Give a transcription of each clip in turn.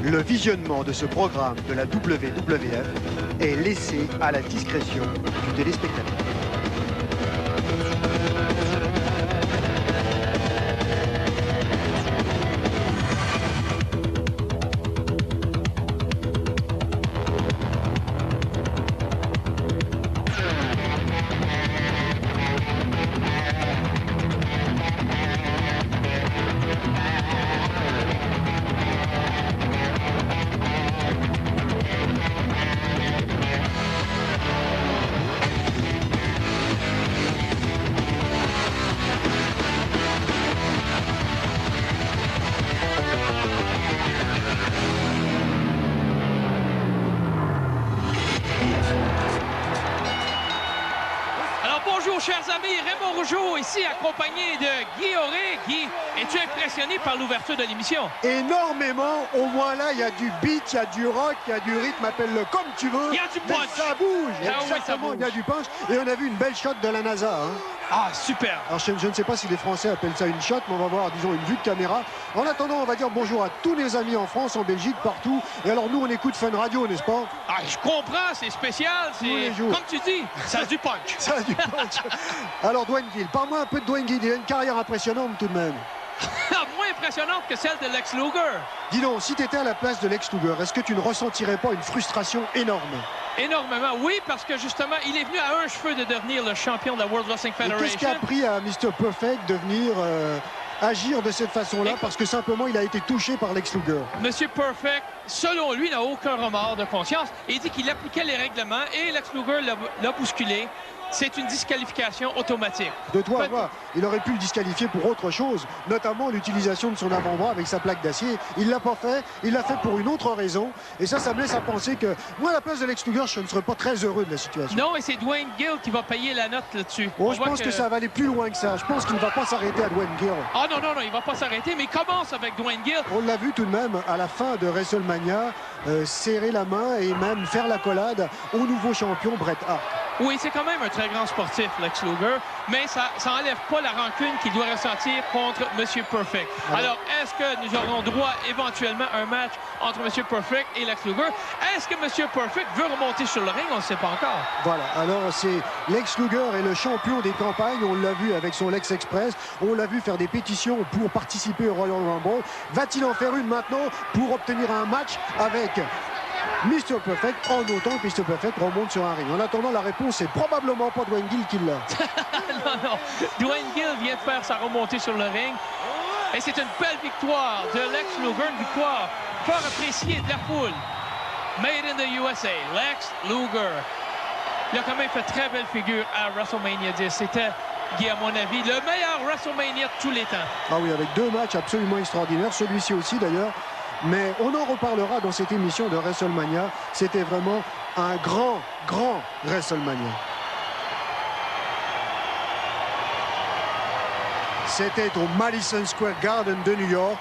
Le visionnement de ce programme de la WWF est laissé à la discrétion du téléspectateur. Chers amis, Raymond Rougeau ici accompagné de Guy Auré. Guy, es-tu impressionné par l'ouverture de l'émission? Énormément, au moins là, il y a du beat, il y a du rock, il y a du rythme, appelle-le comme tu veux. Il y a du punch. Ça bouge, ah, exactement, oui, ça bouge. Il y a du punch. Et on a vu une belle shot de la NASA. Hein. Ah, super. Alors je ne sais pas si les Français appellent ça une shot, mais on va voir, disons, une vue de caméra. En attendant, on va dire bonjour à tous les amis en France, en Belgique, partout. Et alors nous, on écoute Fun Radio, n'est-ce pas? Ah, je comprends, c'est spécial, c'est comme tu dis, ça a du punch. Ça a du punch. Alors Dwayne Gill, parle-moi un peu de Dwayne Gill, il a une carrière impressionnante tout de même. Moins impressionnante que celle de Lex Luger. Dis donc, si tu étais à la place de Lex Luger, est-ce que tu ne ressentirais pas une frustration énorme? Énormément, oui, parce que justement, il est venu à un cheveu de devenir le champion de la World Wrestling Federation. Qu'est-ce qui a pris à Mr. Perfect de venir agir de cette façon-là? Parce que simplement, il a été touché par Lex Luger. Monsieur Perfect, selon lui, n'a aucun remords de conscience. Il dit qu'il appliquait les règlements et Lex Luger l'a bousculé. C'est une disqualification automatique. De toi à moi, il aurait pu le disqualifier pour autre chose, notamment l'utilisation de son avant-bras avec sa plaque d'acier. Il l'a pas fait, il l'a fait pour une autre raison. Et ça me laisse à penser que moi, à la place de Lex Luger, je ne serais pas très heureux de la situation. Non, et c'est Dwayne Gill qui va payer la note là-dessus. Oh, je pense que ça va aller plus loin que ça. Je pense qu'il ne va pas s'arrêter à Dwayne Gill. Ah non, non, non, il va pas s'arrêter, mais il commence avec Dwayne Gill. On l'a vu tout de même à la fin de WrestleMania, serrer la main et même faire la collade au nouveau champion Bret Hart. Oui, c'est quand même un très grand sportif, Lex Luger, mais ça n'enlève pas la rancune qu'il doit ressentir contre M. Perfect. Voilà. Alors, est-ce que nous aurons droit éventuellement à un match entre M. Perfect et Lex Luger? Est-ce que M. Perfect veut remonter sur le ring? On ne sait pas encore. Voilà, alors c'est Lex Luger est le champion des campagnes, on l'a vu avec son Lex Express, on l'a vu faire des pétitions pour participer au Royal Rumble. Va-t-il en faire une maintenant pour obtenir un match avec Mr. Perfect, en autant que Mr. Perfect remonte sur un ring? En attendant, la réponse c'est probablement pas Dwayne Gill qui l'a. Non, non. Dwayne Gill vient de faire sa remontée sur le ring. Et c'est une belle victoire de Lex Luger, une victoire fort appréciée de la foule. Made in the USA, Lex Luger. Il a quand même fait très belle figure à WrestleMania 10. C'était, Guy, à mon avis, le meilleur WrestleMania de tous les temps. Ah oui, avec deux matchs absolument extraordinaires, celui-ci aussi d'ailleurs. Mais on en reparlera dans cette émission de WrestleMania. C'était vraiment un grand WrestleMania. C'était au Madison Square Garden de New York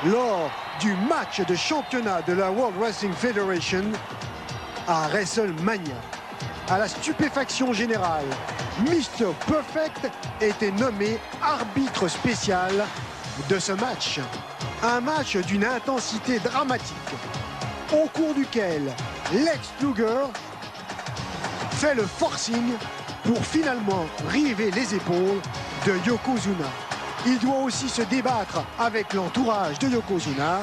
lors du match de championnat de la World Wrestling Federation à WrestleMania. À la stupéfaction générale, Mr. Perfect était nommé arbitre spécial de ce match. Un match d'une intensité dramatique, au cours duquel Lex Luger fait le forcing pour finalement river les épaules de Yokozuna. Il doit aussi se débattre avec l'entourage de Yokozuna,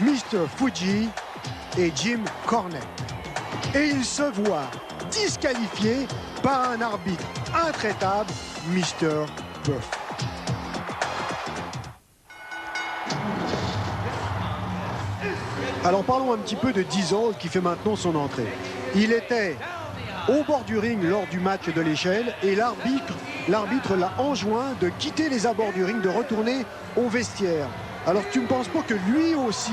Mr. Fuji et Jim Cornette. Et il se voit disqualifié par un arbitre intraitable, Mr. Buff. Alors parlons un petit peu de Diesel qui fait maintenant son entrée. Il était au bord du ring lors du match de l'échelle et l'arbitre l'a enjoint de quitter les abords du ring, de retourner au vestiaire. Alors tu ne penses pas que lui aussi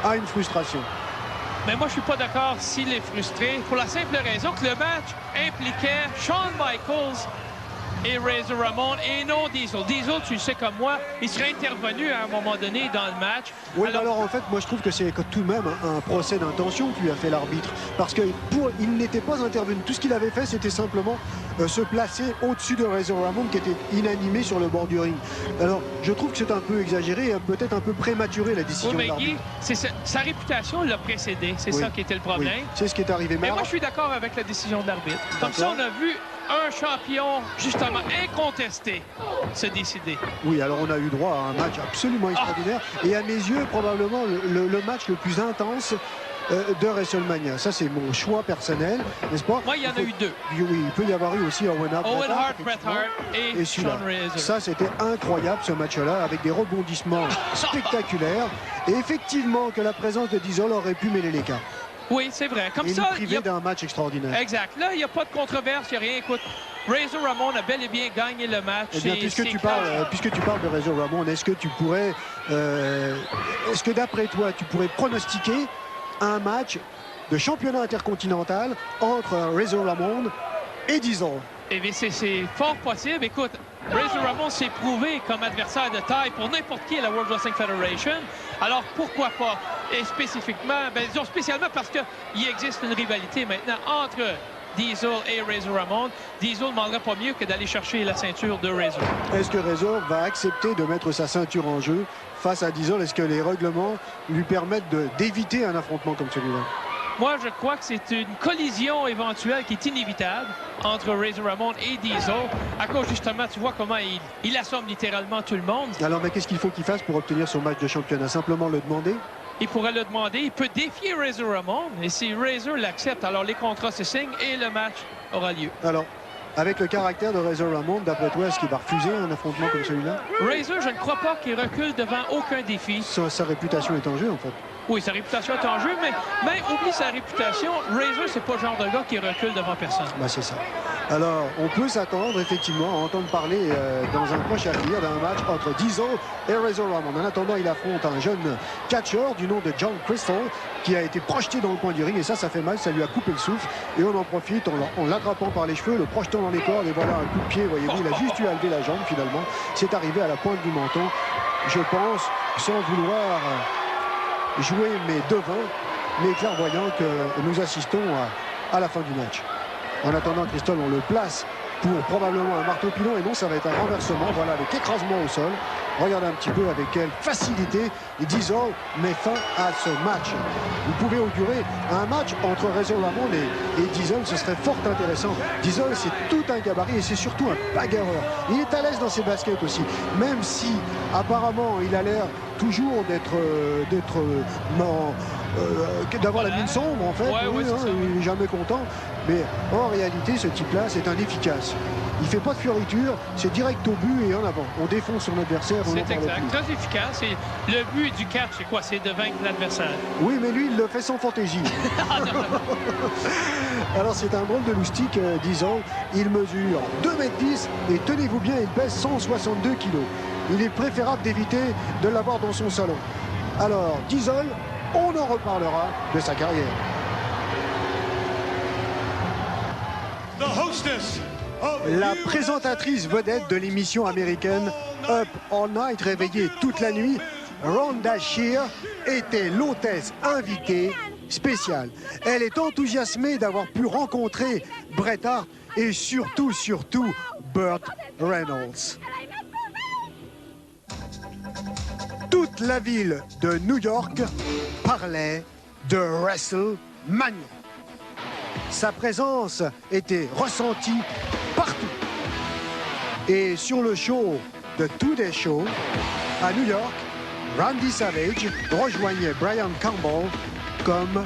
a une frustration? Mais moi, je suis pas d'accord s'il est frustré, pour la simple raison que le match impliquait Shawn Michaels et Razor Ramon et non Diesel. Diesel, tu le sais comme moi, il serait intervenu à un moment donné dans le match. Oui, alors en fait, moi je trouve que c'est tout de même un procès d'intention que lui a fait l'arbitre. Parce qu'il n'était pas intervenu. Tout ce qu'il avait fait, c'était simplement se placer au-dessus de Razor Ramon qui était inanimé sur le bord du ring. Alors, je trouve que c'est un peu exagéré et peut-être un peu prématuré la décision de l'arbitre. Sa réputation l'a précédé. C'est ça qui était le problème. Oui, c'est ce qui est arrivé. Mais moi, je suis d'accord avec la décision de l'arbitre. Comme ça, on a vu un champion, justement, incontesté, se décider. Oui, alors on a eu droit à un match absolument extraordinaire. Et à mes yeux, probablement le match le plus intense de WrestleMania. Ça, c'est mon choix personnel, n'est-ce pas? Moi, il y en a eu deux. Oui, il peut y avoir eu aussi Owen Hart, Bret Hart et Shawn Razor. Ça, c'était incroyable, ce match-là, avec des rebondissements spectaculaires. Et effectivement, que la présence de Diesel aurait pu mêler les cartes. Oui, c'est vrai. Comme ça, il privé d'un match extraordinaire. Exact. Là, il n'y a pas de controverse, il n'y a rien. Écoute, Razor Ramon a bel et bien gagné le match. Eh bien, puisque tu parles de Razor Ramon, est-ce que tu pourrais, est-ce que d'après toi, tu pourrais pronostiquer un match de championnat intercontinental entre Razor Ramon et Diesel? Eh bien, c'est fort possible. Écoute, Razor Ramon s'est prouvé comme adversaire de taille pour n'importe qui à la World Wrestling Federation. Alors, pourquoi pas? Et spécifiquement, disons spécialement parce qu'il existe une rivalité maintenant entre Diesel et Razor Ramon. Diesel ne demanderait pas mieux que d'aller chercher la ceinture de Razor. Est-ce que Razor va accepter de mettre sa ceinture en jeu face à Diesel? Est-ce que les règlements lui permettent d'éviter un affrontement comme celui-là? Moi, je crois que c'est une collision éventuelle qui est inévitable entre Razor Ramon et Diesel. À cause, justement, tu vois comment il assomme littéralement tout le monde. Alors, mais qu'est-ce qu'il faut qu'il fasse pour obtenir son match de championnat? Simplement le demander? Il pourrait le demander. Il peut défier Razor Ramon. Et si Razor l'accepte, alors les contrats se signent et le match aura lieu. Alors, avec le caractère de Razor Ramon, d'après toi, est-ce qu'il va refuser un affrontement comme celui-là? Razor, je ne crois pas qu'il recule devant aucun défi. Sa réputation est en jeu, en fait. Oui, sa réputation est en jeu, mais oublie sa réputation. Razor, c'est pas le genre de gars qui recule devant personne. Ben, c'est ça. Alors, on peut s'attendre effectivement à entendre parler dans un prochain avenir d'un match entre Diesel et Razor Ramon. En attendant, il affronte un jeune catcheur du nom de John Crystal qui a été projeté dans le coin du ring et ça fait mal, ça lui a coupé le souffle. Et on en profite en l'attrapant par les cheveux, le projetant dans les cordes et voilà un coup de pied, voyez-vous, il a juste eu à lever la jambe finalement. C'est arrivé à la pointe du menton. Je pense, sans vouloir jouer mes devins, mais clairvoyant que nous assistons à la fin du match. En attendant, Crystal, on le place pour probablement un marteau pilon et non, ça va être un renversement. Voilà, avec écrasement au sol. Regardez un petit peu avec quelle facilité Diesel met fin à ce match. Vous pouvez augurer un match entre Razor Ramon et Diesel, ce serait fort intéressant. Diesel, c'est tout un gabarit et c'est surtout un bagarreur. Il est à l'aise dans ses baskets aussi, même si apparemment il a l'air toujours d'avoir la mine sombre en fait. Ouais, il n'est jamais content. Mais en réalité, ce type-là, c'est un efficace. Il ne fait pas de fioritures, c'est direct au but et en avant. On défonce son adversaire. C'est exact, très efficace. Et le but du catch, c'est quoi? C'est de vaincre l'adversaire. Oui, mais lui, il le fait sans fantaisie. Alors, c'est un drôle de loustique, Diesel. Il mesure 2,10 m et tenez-vous bien, il pèse 162 kg. Il est préférable d'éviter de l'avoir dans son salon. Alors, Diesel, on en reparlera de sa carrière. La présentatrice vedette de l'émission américaine Up All Night, réveillée toute la nuit, Rhonda Shear, était l'hôtesse invitée spéciale. Elle est enthousiasmée d'avoir pu rencontrer Bret Hart et surtout Burt Reynolds. Toute la ville de New York parlait de WrestleMania. Sa présence était ressentie partout. Et sur le show de Today Show, à New York, Randy Savage rejoignait Brian Campbell comme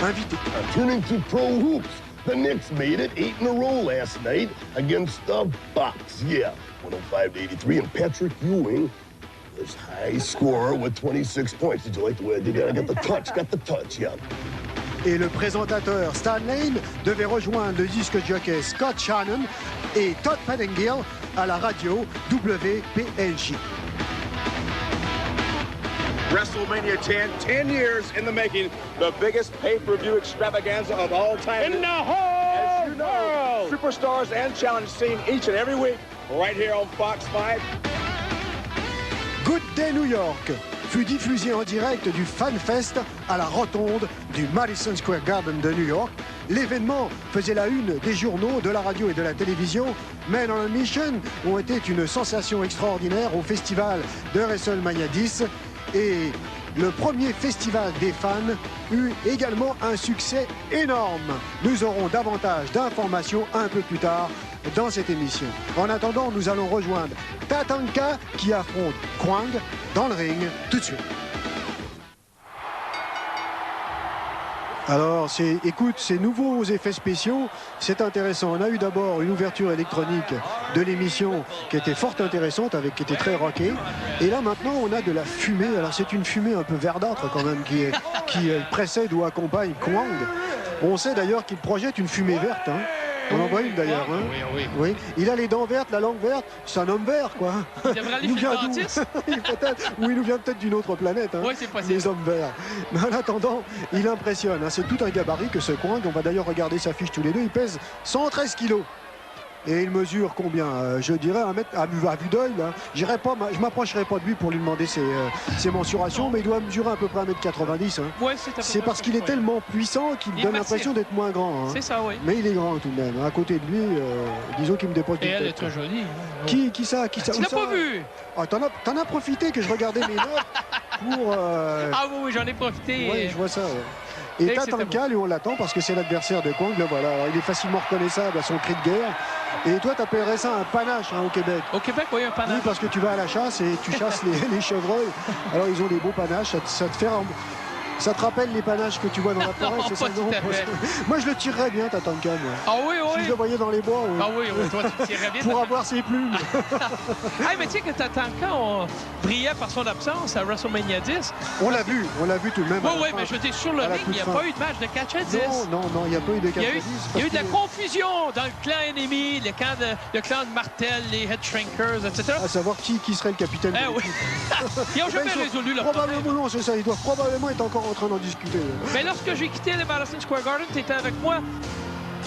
invité. Turning to pro hoops, the Knicks made it 8 in a row last night against the Bucks. Yeah, 105-83, and Patrick Ewing was high scorer with 26 points. Did you like the way I did that? I got the touch, yeah. Et le présentateur Stan Lane devait rejoindre le disque jockey Scott Shannon et Todd Pettengill à la radio WPLJ. WrestleMania 10 years in the making, the biggest pay-per-view extravaganza of all time. In the whole world! Superstars and challenge seen each and every week right here on Fox 5. Good Day New York fut diffusé en direct du FanFest à la rotonde du Madison Square Garden de New York. L'événement faisait la une des journaux, de la radio et de la télévision. Men on a Mission ont été une sensation extraordinaire au festival de WrestleMania 10 et le premier festival des fans eut également un succès énorme. Nous aurons davantage d'informations un peu plus tard dans cette émission. En attendant, nous allons rejoindre Tatanka qui affronte Kwang dans le ring tout de suite. Alors, écoute, ces nouveaux effets spéciaux, c'est intéressant. On a eu d'abord une ouverture électronique de l'émission qui était fort intéressante, qui était très rockée. Et là, maintenant, on a de la fumée. Alors, c'est une fumée un peu verdâtre quand même qui précède ou accompagne Kwang. On sait d'ailleurs qu'il projette une fumée verte. Hein. On en voit une d'ailleurs. Hein. Oui. Il a les dents vertes, la langue verte. C'est un homme vert, quoi. Il devrait aller chez le dentiste. Ou il nous vient peut-être d'une autre planète. Hein, oui, c'est possible. Les hommes verts. Mais en attendant, il impressionne. Hein. C'est tout un gabarit que ce Kwang. On va d'ailleurs regarder sa fiche tous les deux. Il pèse 113 kilos. Et il mesure combien je dirais 1 mètre à vue d'œil. Je m'approcherai pas de lui pour lui demander ses mensurations, mais il doit mesurer à peu près 1m90. Hein. Ouais, c'est parce qu'il est tellement puissant qu'il donne l'impression d'être moins grand. Hein. C'est ça, oui. Mais il est grand tout de même. À côté de lui, disons qu'il me dépasse. Et elle est très jolie. Qui ça Tu l'as pas vu? T'en as profité que je regardais mes notes pour... Ah oui, j'en ai profité. Oui, je vois ça. Ouais. Et Tatanka, lui, on l'attend parce que c'est l'adversaire de Kwang. Voilà. Alors, il est facilement reconnaissable à son cri de guerre. Et toi, t'appellerais ça un panache au Québec. Au Québec, oui, un panache. Oui, parce que tu vas à la chasse et tu chasses les chevreuils. Alors, ils ont des beaux panaches. Ça te rappelle les panaches que tu vois dans la forêt, c'est ça? Non, moi, je le tirerais bien, Tatanka. Ah oui, oui. Si je le voyais dans les bois. Oui. Ah oui, toi, tu le tirerais bien. Pour avoir ses plumes. Mais tu sais que Tatanka brillait par son absence à WrestleMania 10. On l'a vu tout de même. Oui, mais je dis sur le ring, il n'y a pas eu de match de catch à 10. Non, il n'y a pas eu de catch à 10. Il y a eu de la confusion dans le clan ennemi, le clan de Martel, les Head Shrinkers, etc. À savoir qui serait le capitaine. Oui. Ils n'ont jamais résolu leur problème. Probablement non, c'est ça. Ils doivent probablement être encore en train d'en discuter. Mais lorsque j'ai quitté le Madison Square Garden, tu étais avec moi.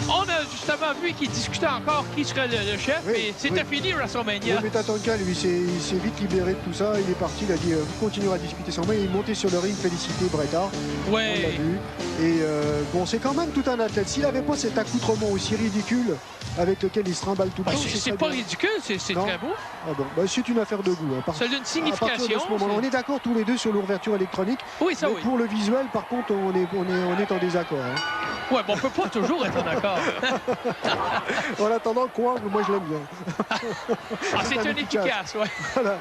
On a justement vu qu'il discutait encore qui serait le chef, et c'était fini WrestleMania. Oui, mais Tatanka, lui, il s'est vite libéré de tout ça. Il est parti, il a dit vous continuerez à discuter sans moi. Il est monté sur le ring, félicité Bret Hart. Oui. On l'a vu. Et bon, c'est quand même tout un athlète. S'il n'avait pas cet accoutrement aussi ridicule avec lequel il se trimballe tout le temps. C'est pas ridicule, c'est très beau. Ah bon, c'est une affaire de goût. Hein. Ça a une signification. On est d'accord tous les deux sur l'ouverture électronique. Oui, ça oui. Pour le visuel, par contre, on est en désaccord. Hein. Ouais, bon, on peut pas toujours être d'accord. En attendant, Kwang, moi je l'aime bien. C'est un efficace, ouais. Voilà,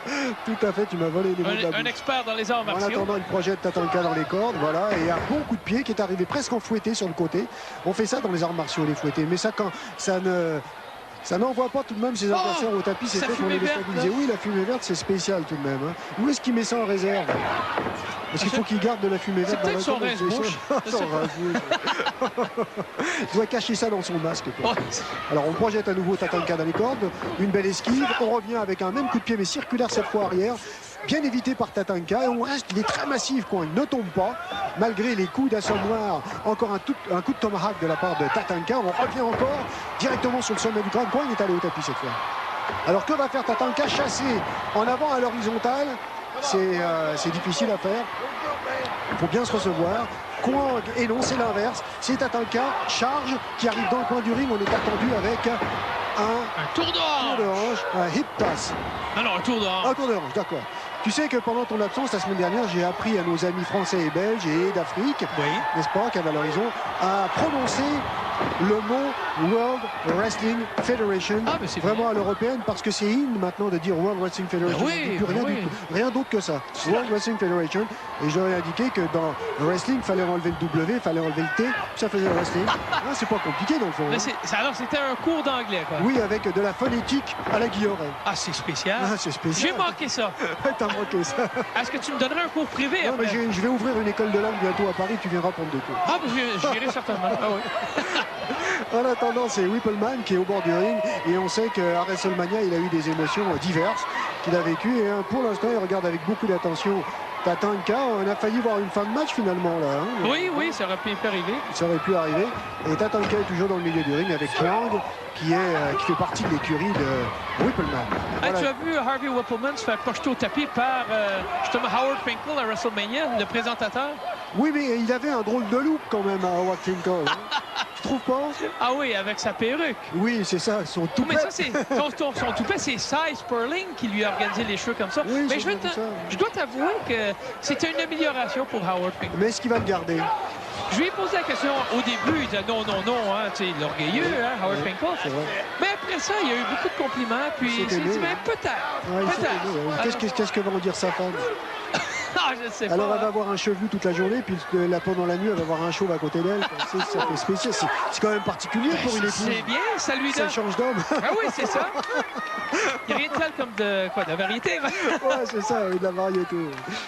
tout à fait, tu m'as volé les mots de la bouche. Un expert dans les arts martiaux. En attendant, il projette Tatanka dans les cordes, voilà, et un bon coup de pied qui est arrivé presque en fouetté sur le côté. On fait ça dans les arts martiaux, les fouettés, mais ça n'envoie pas tout de même ses adversaires au tapis, c'est fait pour les déstabiliser. Oui, la fumée verte, c'est spécial tout de même. Hein. Où est-ce qu'il met ça en réserve? Parce qu'il faut qu'il garde de la fumée verte dans la son rêve-bouche. Il doit cacher ça dans son masque. Quoi. Alors on projette à nouveau Tatanka dans les cordes, une belle esquive, on revient avec un même coup de pied mais circulaire cette fois arrière. Bien évité par Tatanka et on reste, il est très massif quand il ne tombe pas malgré les coups d'assommoir. Encore un coup de tomahawk de la part de Tatanka. On revient encore directement sur le sommet du crâne. Quand il est allé au tapis cette fois. Alors que va faire Tatanka? Chasser en avant à l'horizontale, c'est difficile à faire. Il faut bien se recevoir. Kwang, et non, c'est l'inverse. C'est Tatanka, charge, qui arrive dans le coin du ring. On est attendu avec un tour d'orange, un hip toss. Non, un tour d'orange. Un tour d'orange, d'accord. Tu sais que pendant ton absence la semaine dernière, j'ai appris à nos amis français et belges et d'Afrique, n'est-ce pas, qu'à l'horizon, à prononcer le mot World Wrestling Federation, vraiment à l'européenne, parce que c'est in maintenant de dire World Wrestling Federation. Rien d'autre que ça. World Wrestling Federation. Et j'aurais indiqué que dans le wrestling, il fallait enlever le W, il fallait enlever le T, ça faisait le wrestling. C'est pas compliqué dans le fond. Alors c'était un cours d'anglais, quoi. Oui, avec de la phonétique à la Guillaume. Ah, c'est spécial. C'est spécial. J'ai manqué ça. T'as manqué ça. Est-ce que tu me donnerais un cours privé? Non, mais je vais ouvrir une école de langue bientôt à Paris, tu viendras prendre des cours. Ah, j'irai certainement. Ah oui. En attendant, c'est Whippleman qui est au bord du ring et on sait qu'à WrestleMania, il a eu des émotions diverses qu'il a vécues et pour l'instant, il regarde avec beaucoup d'attention Tatanka, on a failli voir une fin de match finalement là. Hein. Oui, oui, ça aurait pu arriver. Ça aurait pu arriver. Et Tatanka est toujours dans le milieu du ring avec Yang qui fait partie de l'écurie de Whippleman. Hey, Voilà. tu as vu Harvey Whippleman se faire projeter au tapis par justement Howard Finkel à WrestleMania, le présentateur? Oui, mais il avait un drôle de look quand même à Howard Finkel. Hein. Tu trouves pas? Ah oui, avec sa perruque. Oui, c'est ça, son Oh, toupet. mais ça, c'est son toupet, c'est Cy Sperling qui lui a organisé les cheveux comme ça. Oui, mais j'ai vu ça. je dois t'avouer que c'était une amélioration pour Howard Finkel. Mais est-ce qu'il va le garder? Je lui ai posé la question au début, il disait non, non, non, hein, tu sais, l'orgueilleux, hein, Howard Finkel. C'est vrai. Mais après ça, il y a eu beaucoup de compliments, puis il C'était s'est dit, aimé, mais hein. peut-être, Ouais, il s'est peut-être. aimé, ouais. Qu'est-ce que va en dire sa femme? Ah, je sais Alors pas. elle va avoir un chevelu toute la journée, puis pendant la nuit, elle va avoir un chauve à côté d'elle. Ça fait spécial. C'est quand même particulier pour une épouse. C'est bien, ça lui Ça donne. change d'homme. Ah oui, c'est ça. Il n'y a rien de tel comme de la variété. Ouais, c'est ça, de la variété.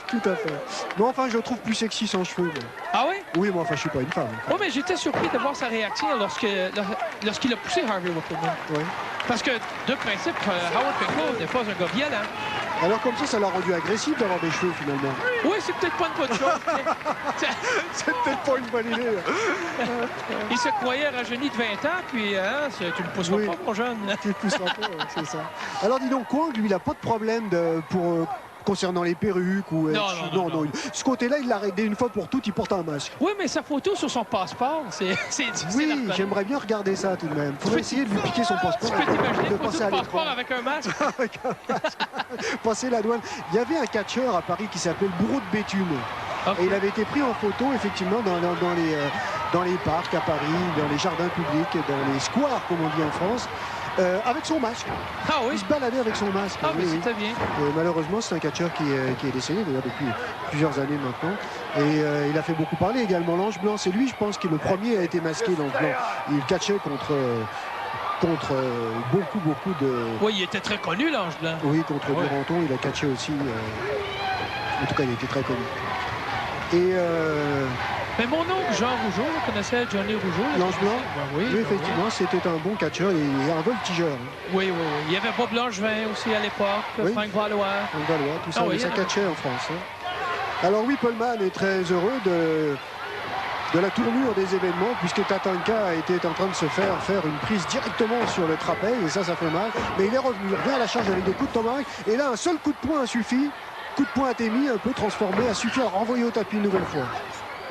Tout à fait. Mais enfin, je le trouve plus sexy sans cheveux. Moi. Ah oui? Oui, mais enfin, je suis pas une femme. Oui, mais j'étais surpris de voir sa réaction lorsqu'il a poussé Harvey Whippleman. Ouais. Parce que, de principe, Howard Finkel n'est pas un gars violent. Alors comme ça l'a rendu agressif d'avoir des cheveux finalement. Oui, c'est peut-être pas une bonne chose. C'est peut-être pas une bonne idée. Il se croyait rajeuni de 20 ans, puis tu ne pousseras Oui. pas, mon jeune. Tu le pousseras pas, c'est ça. Alors dis donc, Kwang, lui, il n'a pas de problème concernant les perruques ou Non. ce côté-là, il l'a réglé une fois pour toutes, il porte un masque. Oui, mais sa photo sur son passeport, c'est difficile à Oui, reconnaître. j'aimerais bien regarder ça tout de même. Faudrait essayer de lui piquer son passeport. Tu peux t'imaginer de une photo passer de à passeport l'écran. avec un masque? Avec un masque. Passer la douane. Il y avait un catcheur à Paris qui s'appelait le Bourreau de Béthune. Ok. Et il avait été pris en photo effectivement dans les parcs à Paris, dans les jardins publics, dans les squares comme on dit en France, avec son masque. Ah oui? Il se baladait avec son masque. Ah, mais Oui, oui. c'était bien. Malheureusement, c'est un catcheur qui est décédé d'ailleurs depuis plusieurs années maintenant. Et il a fait beaucoup parler également. L'Ange Blanc, c'est lui, je pense, qui le premier a été masqué, l'Ange Blanc. Il catchait contre beaucoup de... Oui, il était très connu, l'Ange Blanc. Oui, contre Ouais. Duranton, il a catché aussi. En tout cas, il était très connu. Et Mais mon oncle Jean Rougeau, vous connaissez Johnny Rougeau? l'Ange Blanc, Oui, oui, effectivement, c'était un bon catcheur et un voltigeur. Oui. Il y avait Bob Langevin aussi à l'époque, Oui. Frank Valois. En Valois, tout ça, Ah oui, mais ça il y en a catchait en France. Hein. Alors Whippleman est très heureux de la tournure des événements puisque Tatanka était en train de se faire une prise directement sur le trapèze et ça fait mal. Mais il est revenu, il revient à la charge avec des coups de tomahawk et là un seul coup de poing a suffi. Coup de poing à Témi, un peu transformé, a suffi à le renvoyer au tapis une nouvelle fois.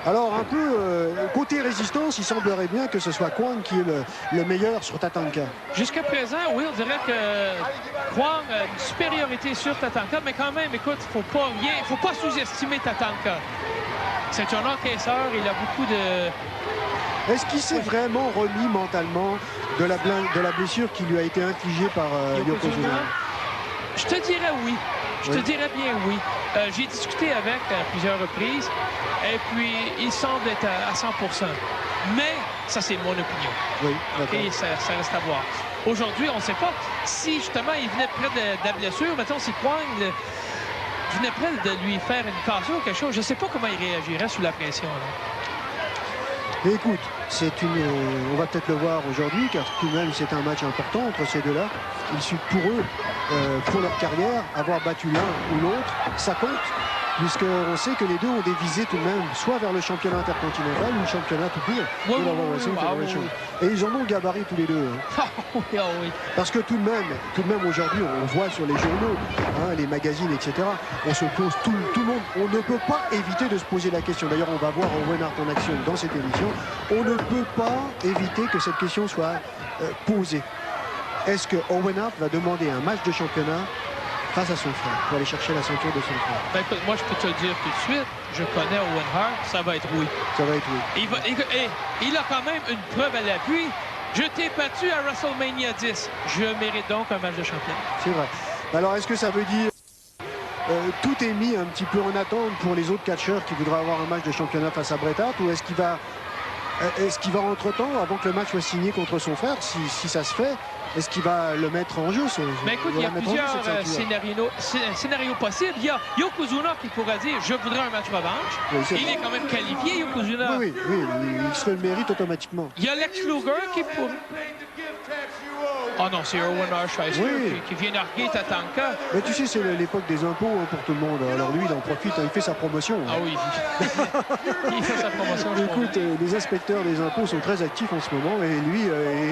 Alors un peu côté résistance, il semblerait bien que ce soit Kwang qui est le meilleur sur Tatanka. Jusqu'à présent, oui, on dirait que Kwang a une supériorité sur Tatanka, mais quand même, écoute, faut pas sous-estimer Tatanka. C'est un encaisseur, il a beaucoup de... Est-ce qu'il s'est vraiment remis mentalement de la blessure qui lui a été infligée par Yokozuna? Je te dirais oui. Je te dirais bien oui. J'ai discuté avec à plusieurs reprises et puis il semble être à 100%. Mais ça, c'est mon opinion. Oui, d'accord. Et ça reste à voir. Aujourd'hui, on ne sait pas si justement il venait près de la blessure. Mettons, si Kwang venait près de lui faire une cassure ou quelque chose, je ne sais pas comment il réagirait sous la pression. Là. Mais écoute, on va peut-être le voir aujourd'hui, car tout de même c'est un match important entre ces deux-là. Il suffit pour eux, pour leur carrière, avoir battu l'un ou l'autre, ça compte, puisqu'on sait que les deux ont des visées tout de même, soit vers le championnat intercontinental ou le championnat tout court de la World Wrestling Federation. Et ils en ont le gabarit tous les deux. Hein. Oh oui. Parce que tout de même aujourd'hui, on voit sur les journaux, hein, les magazines, etc. On se pose tout le monde, on ne peut pas éviter de se poser la question. D'ailleurs, on va voir Owen Hart en action dans cette émission. On ne peut pas éviter que cette question soit posée. Est-ce que Owen Hart va demander un match de championnat face à son frère pour aller chercher la ceinture de son frère? Ben, écoute, moi, je peux te le dire tout de suite. Je connais Owen Hart, ça va être oui. Ça va être oui. Il a quand même une preuve à l'appui. Je t'ai battu à WrestleMania 10. Je mérite donc un match de championnat. C'est vrai. Alors, est-ce que ça veut dire tout est mis un petit peu en attente pour les autres catcheurs qui voudraient avoir un match de championnat face à Bret Hart, ou est-ce qu'il va entre-temps, avant que le match soit signé contre son frère, si ça se fait, est-ce qu'il va le mettre en jeu? Mais écoute, il y a plusieurs scénarios possibles. Il y a Yokozuna qui pourrait dire « Je voudrais un match revanche Oui, ». Il est quand même qualifié, Yokozuna. Oui, il se le mérite automatiquement. Il y a Lex Luger qui pourrait... Oh non, c'est Erwin Arsheister Oui. qui vient narguer Tatanka. Mais tu sais, c'est l'époque des impôts hein, pour tout le monde. Alors lui, il en profite, hein, il fait sa promotion. Ah oui, il fait sa promotion. je Écoute, les inspecteurs des impôts sont très actifs en ce moment et lui,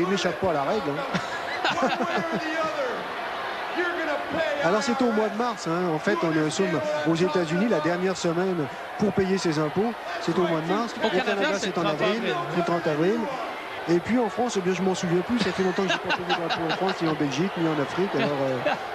il n'échappe pas à la règle. Hein. Alors c'est au mois de mars, hein. En fait on sommes aux États-Unis la dernière semaine pour payer ses impôts, c'est au mois de mars. Au Canada c'est en avril. C'est le 30 avril. Et puis en France, eh bien, je m'en souviens plus, ça fait longtemps que je n'ai pas payé d'impôts en France, ni en Belgique, ni en Afrique. Alors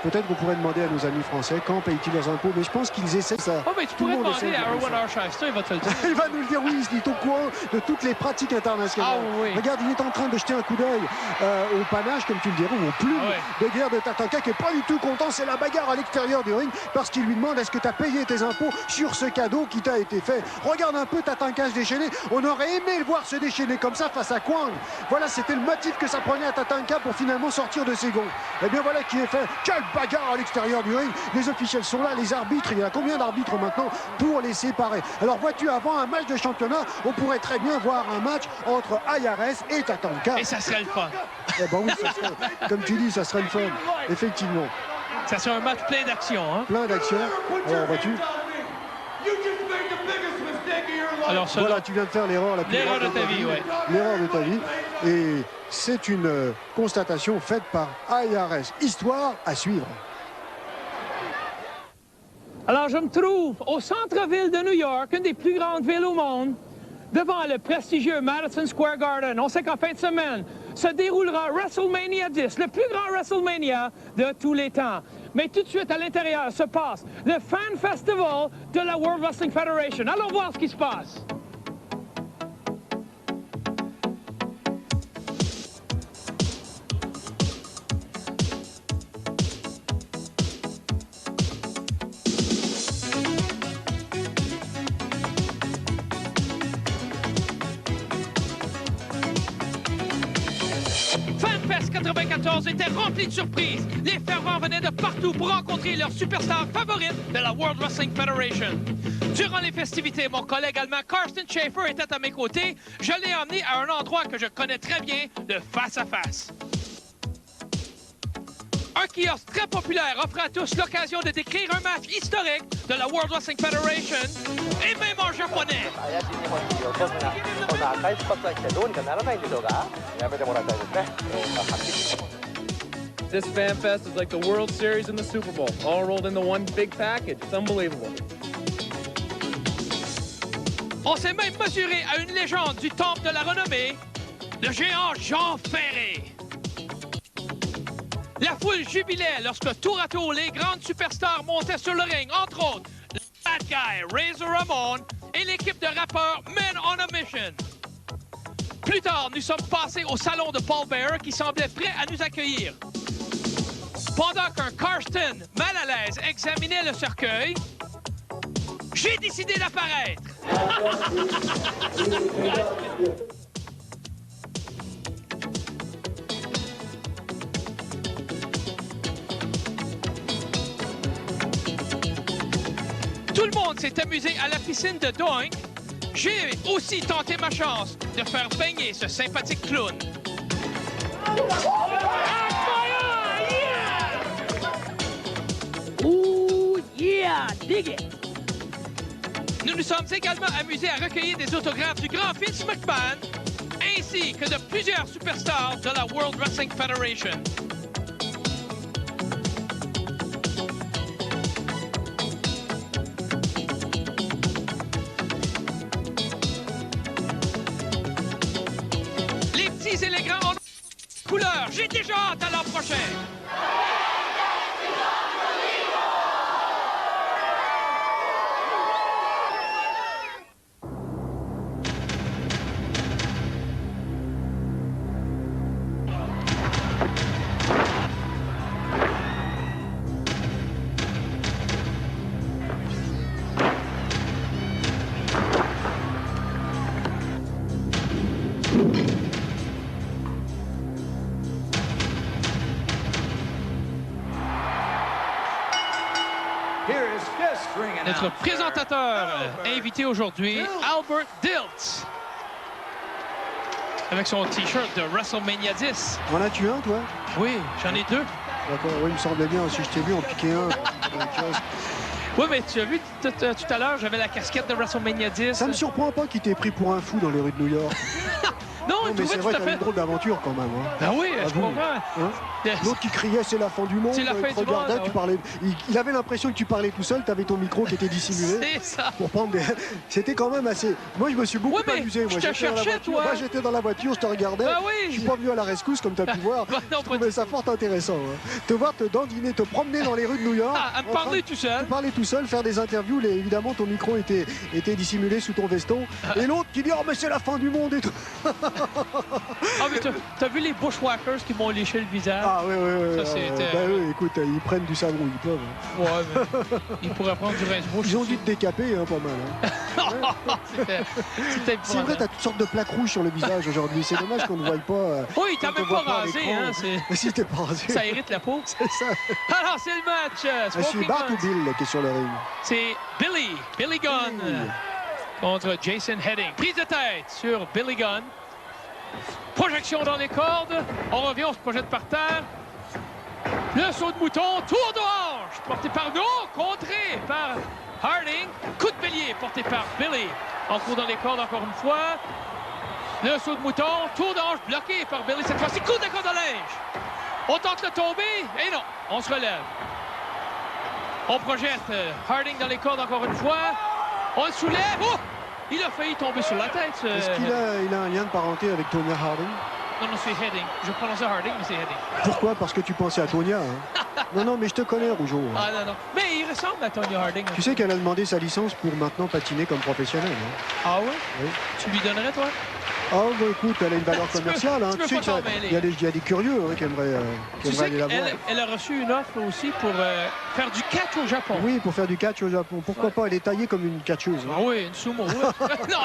peut-être qu'on pourrait demander à nos amis français quand payent-ils leurs impôts, mais je pense qu'ils essaient ça. Oh, mais tu pourrais demander à Erwin Arsheister, il va te le dire. Il va nous le dire, oui, il est au courant de toutes les pratiques internationales. Ah, oui. Regarde, il est en train de jeter un coup d'œil au panache, comme tu le dirais, ou aux plumes de guerre de Tatanka, qui n'est pas du tout content. C'est la bagarre à l'extérieur du ring, parce qu'il lui demande est-ce que tu as payé tes impôts sur ce cadeau qui t'a été fait. Regarde un peu Tatanka se déchaîner. On aurait aimé le voir se déchaîner comme ça face à Kwang. Voilà, c'était le motif que ça prenait à Tatanka pour finalement sortir de ses gonds. Et bien voilà qui est fait. Quelle bagarre à l'extérieur du ring. Les officiels sont là, les arbitres. Il y a combien d'arbitres maintenant pour les séparer? Alors vois-tu, avant un match de championnat, on pourrait très bien voir un match entre Ayares et Tatanka. Et ça serait le fun. Eh ben oui, ça serait, comme tu dis, ça serait le fun. Effectivement. Ça serait un match plein d'action. Hein? Plein d'action. Alors vois-tu. Alors, voilà, tu viens de faire l'erreur la plus l'erreur grave de ta vie, ouais. L'erreur de ta vie. Et c'est une constatation faite par Ayares. Histoire à suivre. Alors, je me trouve au centre-ville de New York, une des plus grandes villes au monde, devant le prestigieux Madison Square Garden. On sait qu'en fin de semaine se déroulera WrestleMania 10, le plus grand WrestleMania de tous les temps. Mais tout de suite, à l'intérieur, se passe le Fan Festival de la World Wrestling Federation. Allons voir ce qui se passe. FanFest 94 était rempli de surprises. Les fervents venaient de partout pour rencontrer leur superstar favorite de la World Wrestling Federation. Durant les festivités, mon collègue allemand Carsten Schaefer était à mes côtés. Je l'ai emmené à un endroit que je connais très bien, le face-à-face. Un kiosque très populaire offre à tous l'occasion de décrire un match historique de la World Wrestling Federation, et même en japonais. This Fan Fest is like the World Series and the Super Bowl, all rolled into one big package. It's unbelievable. On s'est même mesuré à une légende du temple de la renommée, le géant Jean Ferré. La foule jubilait lorsque tour à tour les grandes superstars montaient sur le ring, entre autres le Bad Guy Razor Ramon et l'équipe de rappeurs Men on a Mission. Plus tard, nous sommes passés au salon de Paul Bearer qui semblait prêt à nous accueillir. Pendant qu'un Carsten, mal à l'aise, examinait le cercueil, j'ai décidé d'apparaître. Tout le monde s'est amusé à la piscine de Doink. J'ai aussi tenté ma chance de faire baigner ce sympathique clown. Ooh, yeah, dig it. Nous nous sommes également amusés à recueillir des autographes du grand Vince McMahon, ainsi que de plusieurs superstars de la World Wrestling Federation. Les petits et les grands en couleur. J'ai déjà hâte à l'an prochain. Notre présentateur invité aujourd'hui, Albert Dilts. avec son T-shirt de WrestleMania 10. En as-tu un, toi? Oui, j'en ai 2. D'accord, oui, il me semblait bien aussi. Je t'ai vu en piquer un. Oui, mais tu as vu tout à l'heure, j'avais la casquette de WrestleMania 10. Ça me surprend pas qu'il t'ait pris pour un fou dans les rues de New York. Non, Non, mais c'est vrai qu'il y a une drôle d'aventure quand même. Hein. Ben oui, je Avoue. comprends. Hein? L'autre qui criait c'est la fin du monde, C'est la il fin te du regardait, monde, tu ouais. parlais. Il avait l'impression que tu parlais tout seul, tu avais ton micro qui était dissimulé. C'est ça. Pour prendre des... C'était quand même assez. Moi je me suis beaucoup Ouais, mais amusé. Moi, je te j'étais dans la cherchais, voiture. toi. Moi j'étais dans la voiture, je te regardais. Ben Je oui. suis pas venu à la rescousse comme tu as pu voir. Ben non, Je trouvais ça fort intéressant. Hein. Te voir te dandiner, te promener dans les rues de New York. À me en train parler de- tout seul. te parler tout seul, faire des interviews. Évidemment ton micro était dissimulé sous ton veston. Et l'autre qui dit oh mais c'est la fin du monde et tout. Ah, mais t'as vu les Bushwhackers qui m'ont léché le visage? Ah oui, oui, oui. Ça, c'était- Ben oui, écoute, ils prennent du savon, ils peuvent. Hein. Ouais, mais ils pourraient prendre du rince-bouche. Ils ont dû te décaper, hein, pas mal. Hein. C'était C'est vrai, épouvantable. t'as toutes sortes de plaques rouges sur le visage aujourd'hui. C'est dommage qu'on ne voie pas. Oui, t'as qu'on te même voit pas à rasé, l'écran. hein. Mais si t'es pas rasé. Ça irrite la peau. C'est ça. Alors, c'est le match. Je suis Smoking Bart ou Guns. Bill qui est sur le ring. C'est Billy Gunn Billy. contre Jason Heading. Prise de tête sur Billy Gunn. Projection dans les cordes. On revient, on se projette par terre. Le saut de mouton, tour de hanche, porté par No, contré par Harding. Coup de bélier porté par Billy. En cours dans les cordes encore une fois. Le saut de mouton, tour de hanche bloqué par Billy. Cette fois-ci, coup de corde à linge. On tente le tomber et non, on se relève. On projette Harding dans les cordes encore une fois. On le soulève. Oh! Il a failli tomber sur la tête. Est-ce qu'il a un lien de parenté avec Tonya Harding? Non, non, c'est Heading. Je prononçais Harding, mais c'est Heading. Pourquoi? Parce que tu pensais à Tonya. Hein. Non, mais je te connais, Rougeau. Hein. Ah non, non. Mais il ressemble à Tony Harding. Tu sais qu'elle a demandé sa licence pour maintenant patiner comme professionnelle. Hein. Ah ouais? Oui. Tu lui donnerais, toi? Ah, bah écoute, elle a une valeur Tu peux- commerciale. Hein. tu peux sais pas que t'en ça- mêler. il y a des curieux hein, qui aimeraient Tu sais aller la voir. qu'elle a reçu une offre aussi pour faire du catch au Japon. Oui, pour faire du catch au Japon. Pourquoi pas? Elle est taillée comme une catcheuse. Ah Hein. oui, une sumo. Ouais. Non.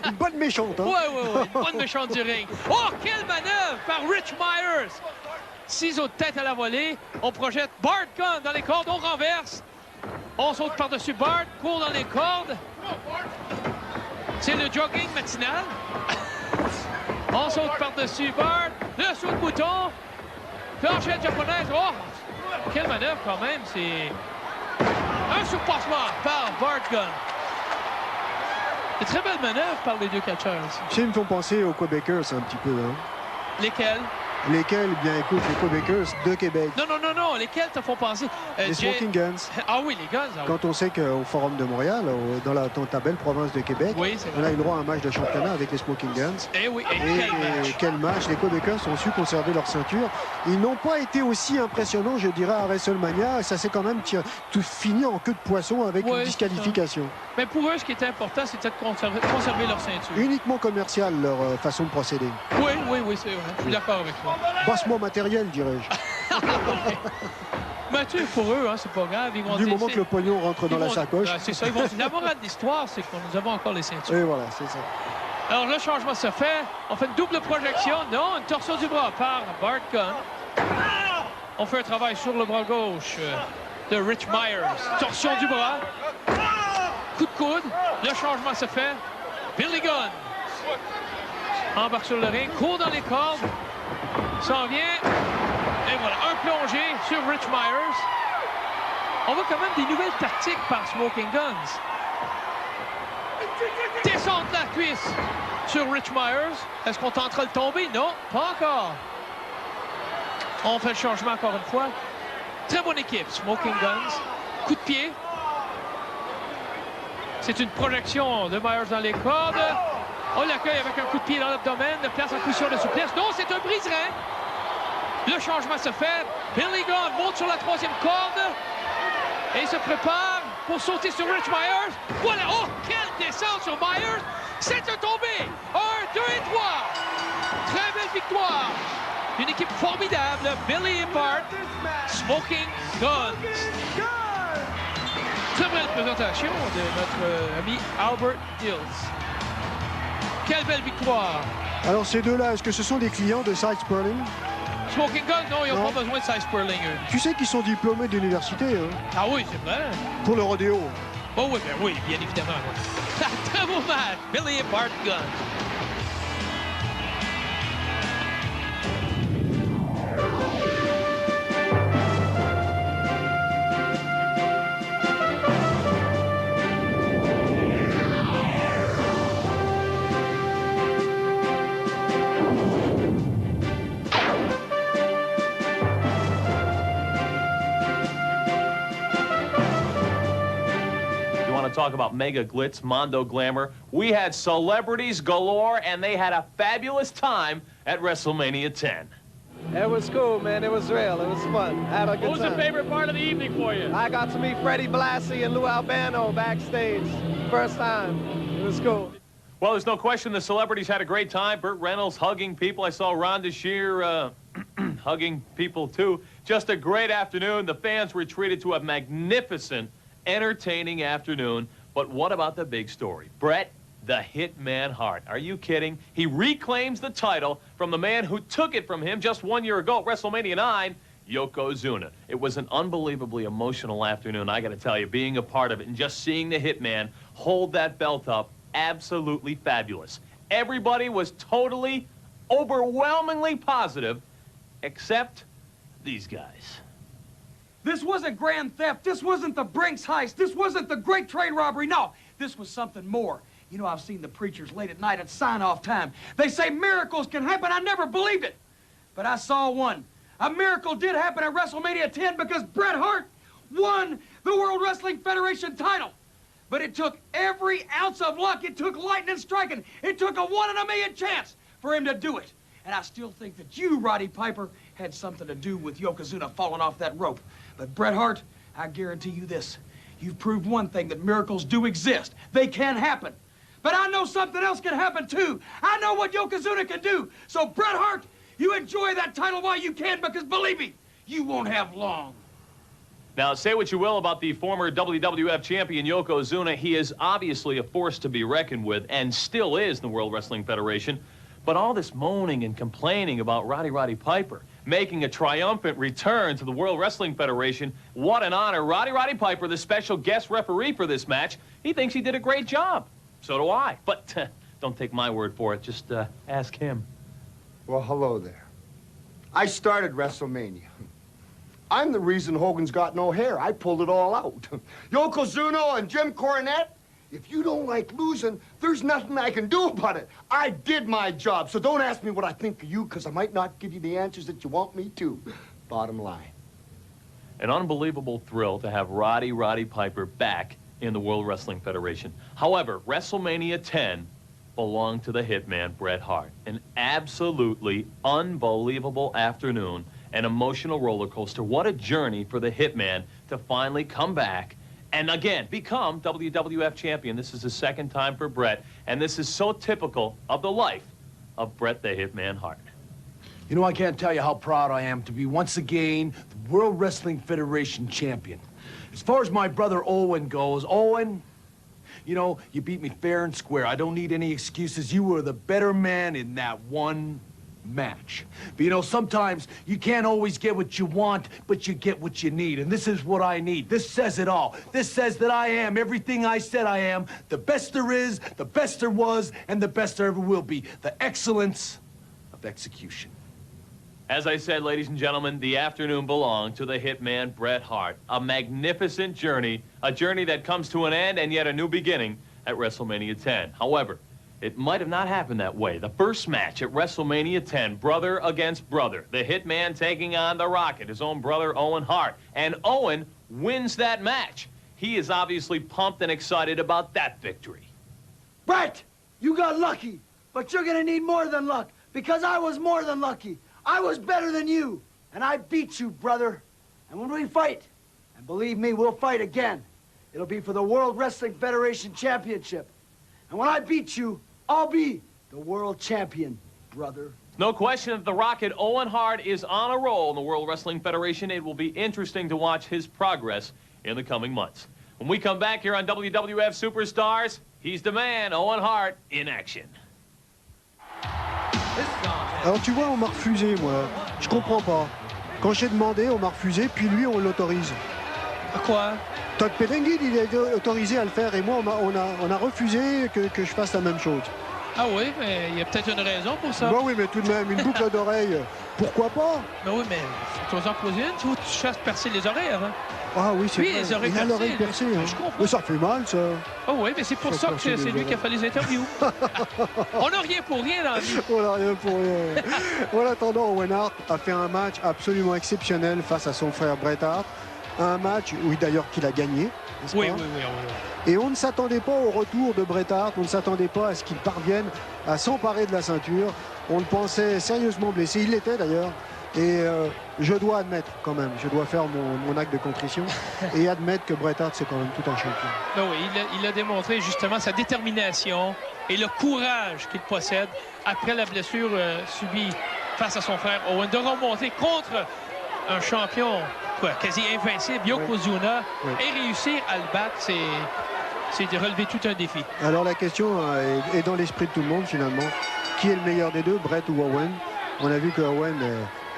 Une bonne méchante. Hein. Ouais. Une bonne méchante du ring. Oh, quelle manœuvre par Rich Myers. Ciseaux de tête à la volée. On projette Bart Gunn dans les cordes. On renverse. On saute par-dessus Bart. Court dans les cordes. C'est le jogging matinal. On saute par-dessus Bart. Le saut de mouton. Planchette japonaise. Oh, quelle manœuvre quand même. C'est un surpassement par Bart Gunn. De très belle manœuvre par les deux catcheurs. Tu sais, ils me font penser aux Québécois, c'est un petit peu. Hein. Lesquels? Lesquels? Bien écoute, les Québécois de Québec. Non. Lesquels te font penser? Les Smoking Guns. Ah oui, les Guns. Ah oui. Quand on sait qu'au Forum de Montréal, dans ta belle province de Québec, Oui, c'est on vrai. a eu le droit à un match de championnat avec les Smoking Guns. Eh oui, et Et quel match. quel match. Les Québécois ont su conserver leur ceinture. Ils n'ont pas été aussi impressionnants, je dirais, à WrestleMania. Ça s'est quand même tout fini en queue de poisson avec Ouais, une disqualification. Mais pour eux, ce qui était important, c'était de conserver leur ceinture. Uniquement commercial, leur façon de procéder. Oui, c'est vrai. Je suis d'accord avec toi. Bassement matériel, dirais-je. Mathieu, pour eux, hein, c'est pas grave. Ils vont Du dire, moment que le pognon rentre dans la sacoche. C'est ça. Ils vont dire, la morale de l'histoire, c'est que nous avons encore les ceintures. Et voilà, c'est ça. Alors, le changement se fait. On fait une double projection. Non, une torsion du bras par Bart Gunn. On fait un travail sur le bras gauche de Rich Myers. Torsion du bras. Coup de coude. Le changement se fait. Billy Gunn embarque sur le ring. Court dans les cordes. S'en vient. Et voilà, un plongé sur Rich Myers. On voit quand même des nouvelles tactiques par Smoking Guns. Descente de la cuisse sur Rich Myers. Est-ce qu'on tentera de tomber? Non, pas encore. On fait le changement encore une fois. Très bonne équipe, Smoking Guns. Coup de pied. C'est une projection de Myers dans les cordes. On l'accueille avec un coup de pied dans l'abdomen. De place en position de souplesse. Non, c'est un brise-rein. Le changement se fait. Billy Gunn monte sur la troisième corde. Et se prépare pour sauter sur Rich Myers. Voilà. Oh, quelle descente sur Myers. C'est un tombé. 1, 2 et 3. Très belle victoire. Une équipe formidable. Billy et Bart. Smoking Guns. Très belle présentation de notre ami Albert Hills. Quelle belle victoire. Alors, ces deux-là, est-ce que ce sont des clients de Side Sperling? Smoking Guns, non, ils n'ont Non. pas besoin de size Sperling, eux. Tu sais qu'ils sont diplômés d'université hein, Ah oui, c'est vrai. pour le rodéo. Oh oui, ben oui, bien évidemment. Oui. Très beau match. Billy et Bart Gunn. to talk about mega glitz, Mondo Glamour. We had celebrities galore, and they had a fabulous time at WrestleMania 10. It was cool, man. It was real. It was fun. I had a good time. What was the favorite part of the evening for you? I got to meet Freddie Blassie and Lou Albano backstage. First time. It was cool. Well, there's no question the celebrities had a great time. Burt Reynolds hugging people. I saw Rhonda Shear hugging people, too. Just a great afternoon. The fans were treated to a magnificent, entertaining afternoon. But what about the big story? Bret the Hitman Hart. Are you kidding? He reclaims the title from the man who took it from him just 1 year ago at WrestleMania 9, Yokozuna. It was an unbelievably emotional afternoon, I got to tell you, being a part of it and just seeing the Hitman hold that belt up. Absolutely fabulous. Everybody was totally, overwhelmingly positive, except these guys. This wasn't grand theft. This wasn't the Brinks heist. This wasn't the great train robbery. No, this was something more. You know, I've seen the preachers late at night at sign-off time. They say miracles can happen. I never believed it. But I saw one. A miracle did happen at WrestleMania 10 because Bret Hart won the World Wrestling Federation title. But it took every ounce of luck. It took lightning striking. It took a 1 in a million chance for him to do it. And I still think that you, Roddy Piper, had something to do with Yokozuna falling off that rope. But Bret Hart, I guarantee you this. You've proved one thing, that miracles do exist. They can happen. But I know something else can happen, too. I know what Yokozuna can do. So, Bret Hart, you enjoy that title while you can, because believe me, you won't have long. Now, say what you will about the former WWF champion Yokozuna. He is obviously a force to be reckoned with and still is in the World Wrestling Federation. But all this moaning and complaining about Roddy Piper making a triumphant return to the World Wrestling Federation, what an honor. Roddy Piper, the special guest referee for this match, he thinks he did a great job. So do I. But don't take my word for it. Just ask him. Well, hello there. I started WrestleMania. I'm the reason Hogan's got no hair. I pulled it all out. Yokozuna and Jim Cornette, if you don't like losing, there's nothing I can do about it. I did my job, so don't ask me what I think of you, because I might not give you the answers that you want me to. Bottom line. An unbelievable thrill to have Roddy Piper back in the World Wrestling Federation. However, WrestleMania 10 belonged to the Hitman, Bret Hart. An absolutely unbelievable afternoon. An emotional roller coaster. What a journey for the Hitman to finally come back and again become WWF champion. This is the second time for Bret, and this is so typical of the life of Bret the Hitman Hart. You know, I can't tell you how proud I am to be once again the World Wrestling Federation champion. As far as my brother Owen goes, Owen, you know, you beat me fair and square. I don't need any excuses. You were the better man in that one match. But you know, sometimes you can't always get what you want, but you get what you need. And this is what I need. This says it all. This says that I am everything I said I am. The best there is, the best there was, and the best there ever will be. The excellence of execution. As I said, ladies and gentlemen, the afternoon belonged to the Hitman, Bret Hart. A magnificent journey, a journey that comes to an end and yet a new beginning at WrestleMania 10. However, it might have not happened that way. The first match at WrestleMania 10, brother against brother. The Hitman taking on the Rocket, his own brother, Owen Hart. And Owen wins that match. He is obviously pumped and excited about that victory. Bret, you got lucky, but you're gonna need more than luck, because I was more than lucky. I was better than you, and I beat you, brother. And when we fight, and believe me, we'll fight again, it'll be for the World Wrestling Federation Championship. And when I beat you, I'll be the world champion, brother. No question that the Rocket, Owen Hart, is on a roll in the World Wrestling Federation. It will be interesting to watch his progress in the coming months. When we come back here on WWF Superstars, he's the man, Owen Hart, in action. Alors tu vois, on m'a refusé, moi. Je comprends pas. Quand j'ai demandé, on m'a refusé, puis lui, on l'autorise. À quoi? Todd Pettengill, il est autorisé à le faire, et moi, on a refusé que je fasse la même chose. Ah oui, mais il y a peut-être une raison pour ça. Bah oui, mais tout de même, une boucle d'oreille, pourquoi pas? Ben oui, mais tu vas en poser une, tu te chasses percer les oreilles avant. Ah oui, c'est Lui, vrai. les oreilles Il a l'oreille percée. Hein. Je comprends. Mais ça fait mal, ça. Ah oui, mais c'est pour ça que c'est lui qui a fait les interviews. On n'a rien pour rien dans la vie. On n'a rien pour rien. En attendant, Owen Hart a fait un match absolument exceptionnel face à son frère Bret Hart. Un match, oui d'ailleurs, qu'il a gagné. Oui, pas? oui, oui, oui. Et on ne s'attendait pas au retour de Bret Hart, on ne s'attendait pas à ce qu'il parvienne à s'emparer de la ceinture. On le pensait sérieusement blessé, il l'était d'ailleurs. Et je dois admettre quand même, je dois faire mon acte de contrition et admettre que Bret Hart c'est quand même tout un champion. Ben oui, il a démontré justement sa détermination et le courage qu'il possède après la blessure subie face à son frère Owen de remonter contre un champion quasi invincible, Yokozuna, et réussir à le battre, c'est de relever tout un défi. Alors la question est dans l'esprit de tout le monde finalement. Qui est le meilleur des deux, Bret ou Owen? On a vu que Owen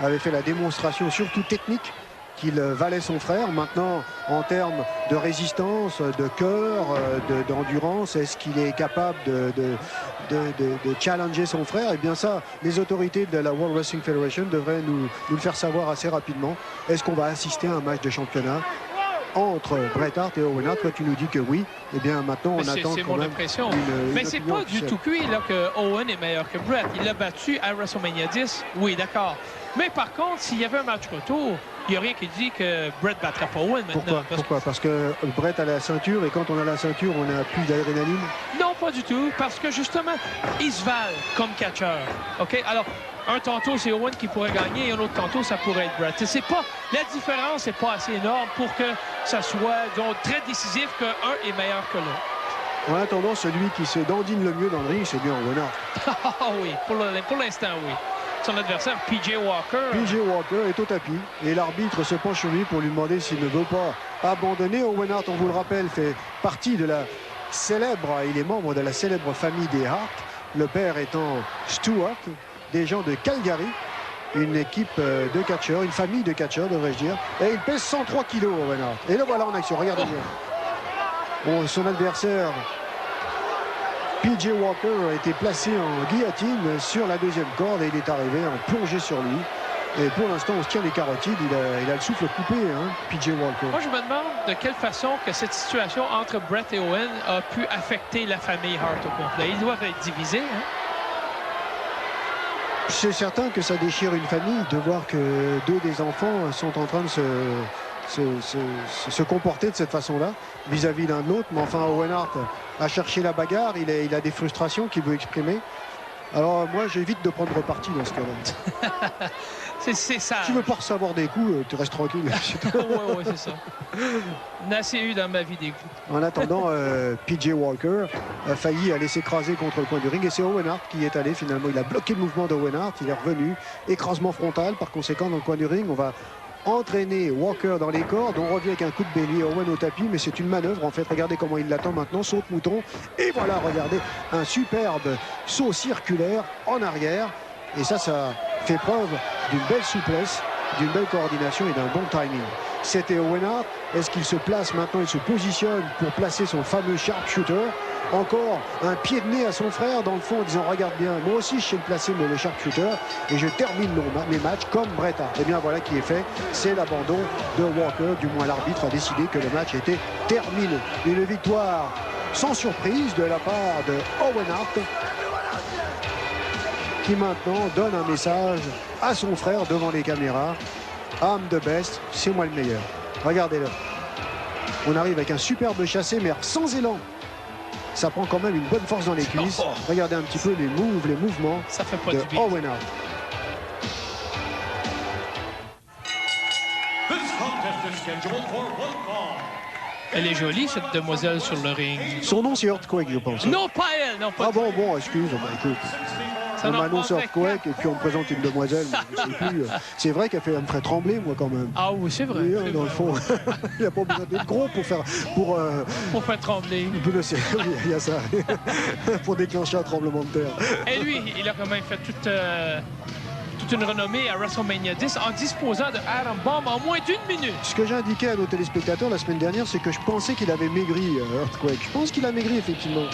avait fait la démonstration surtout technique qu'il valait son frère. Maintenant, en termes de résistance, de cœur, d'endurance, est-ce qu'il est capable de challenger son frère? Eh bien ça, les autorités de la World Wrestling Federation devraient nous le faire savoir assez rapidement. Est-ce qu'on va assister à un match de championnat entre Bret Hart et Owen Hart? Toi, tu nous dis que oui. Eh bien, maintenant, on attend quand même Mais c'est pas du tout cuit là, que Owen est meilleur que Bret. Il l'a battu à WrestleMania 10. Oui, d'accord. Mais par contre, s'il y avait un match retour, il n'y a rien qui dit que Bret ne battra pas Owen maintenant. Pourquoi? Parce que Bret a la ceinture et quand on a la ceinture, on n'a plus d'adrénaline? Non, pas du tout. Parce que justement, ils se valent comme catcheur. OK? Alors, un tantôt, c'est Owen qui pourrait gagner et un autre tantôt, ça pourrait être Bret. La différence n'est pas assez énorme pour que ça soit donc, très décisif qu'un est meilleur que l'autre. En attendant, celui qui se dandine le mieux dans le ring, c'est bien Owen Hart. Ah oui, pour l'instant, oui. Son adversaire, PJ Walker. PJ Walker est au tapis et l'arbitre se penche sur lui pour lui demander s'il ne veut pas abandonner. Owen Hart, on vous le rappelle, fait partie de la célèbre, il est membre de la célèbre famille des Hart. Le père étant Stuart, des gens de Calgary, une équipe de catcheurs, une famille de catcheurs, devrais-je dire. Et il pèse 103 kilos, Owen Hart. Et le voilà en action, regardez bien. Bon, son adversaire, PJ Walker, a été placé en guillotine sur la deuxième corde et il est arrivé en plongée sur lui. Et pour l'instant, on se tient les carotides. Il a le souffle coupé, hein, PJ Walker. Moi, je me demande de quelle façon que cette situation entre Bret et Owen a pu affecter la famille Hart au complet. Ils doivent être divisés, hein? C'est certain que ça déchire une famille de voir que deux des enfants sont en train de se comporter de cette façon-là vis-à-vis l'un de l'autre. Mais enfin, Owen Hart a cherché la bagarre. Il a des frustrations qu'il veut exprimer. Alors moi, j'évite de prendre parti dans ce cas-là. C'est ça. Si tu veux pas recevoir des coups, tu restes tranquille. Oui, c'est ça. On a assez eu dans ma vie des coups. En attendant, PJ Walker a failli aller s'écraser contre le coin du ring et c'est Owen Hart qui y est allé finalement. Il a bloqué le mouvement d'Owen Hart, il est revenu. Écrasement frontal, par conséquent, dans le coin du ring. On va entraîner Walker dans les cordes. On revient avec un coup de bélier, Owen au tapis, mais c'est une manœuvre en fait. Regardez comment il l'attend maintenant, saute mouton. Et voilà, regardez, un superbe saut circulaire en arrière. Et ça fait preuve d'une belle souplesse, d'une belle coordination et d'un bon timing. C'était Owen Hart. Est-ce qu'il se place maintenant? Il se positionne pour placer son fameux sharpshooter. Encore un pied de nez à son frère dans le fond en disant regarde bien, moi aussi je sais le placer le sharpshooter et je termine mes matchs comme Bret Hart. Et bien voilà qui est fait, c'est l'abandon de Walker, du moins l'arbitre a décidé que le match était terminé. Une victoire sans surprise de la part de Owen Hart qui maintenant donne un message à son frère devant les caméras. I'm the best, c'est moi le meilleur. Regardez-le. On arrive avec un superbe chassé mais sans élan. Ça prend quand même une bonne force dans les cuisses. Regardez un petit peu les mouvements ça fait pas de du bien. Owen Hart. Elle est jolie, cette demoiselle sur le ring. Son nom, c'est Earthquake, je pense. Non, pas elle. Non, pas ah bon, excuse. Bah, écoute. On m'annonce Earthquake et puis on me présente une demoiselle. Je sais plus. C'est vrai qu'elle me ferait trembler, moi, quand même. Ah oui, c'est vrai. Oui, dans le fond, il n'y a pas besoin d'être gros pour faire trembler. Il y a ça. Pour déclencher un tremblement de terre. Et lui, il a quand même fait toute une renommée à WrestleMania 10 en disposant de Adam Bomb en moins d'une minute. Ce que j'ai indiqué à nos téléspectateurs la semaine dernière, c'est que je pensais qu'il avait maigri, Earthquake. Je pense qu'il a maigri, effectivement.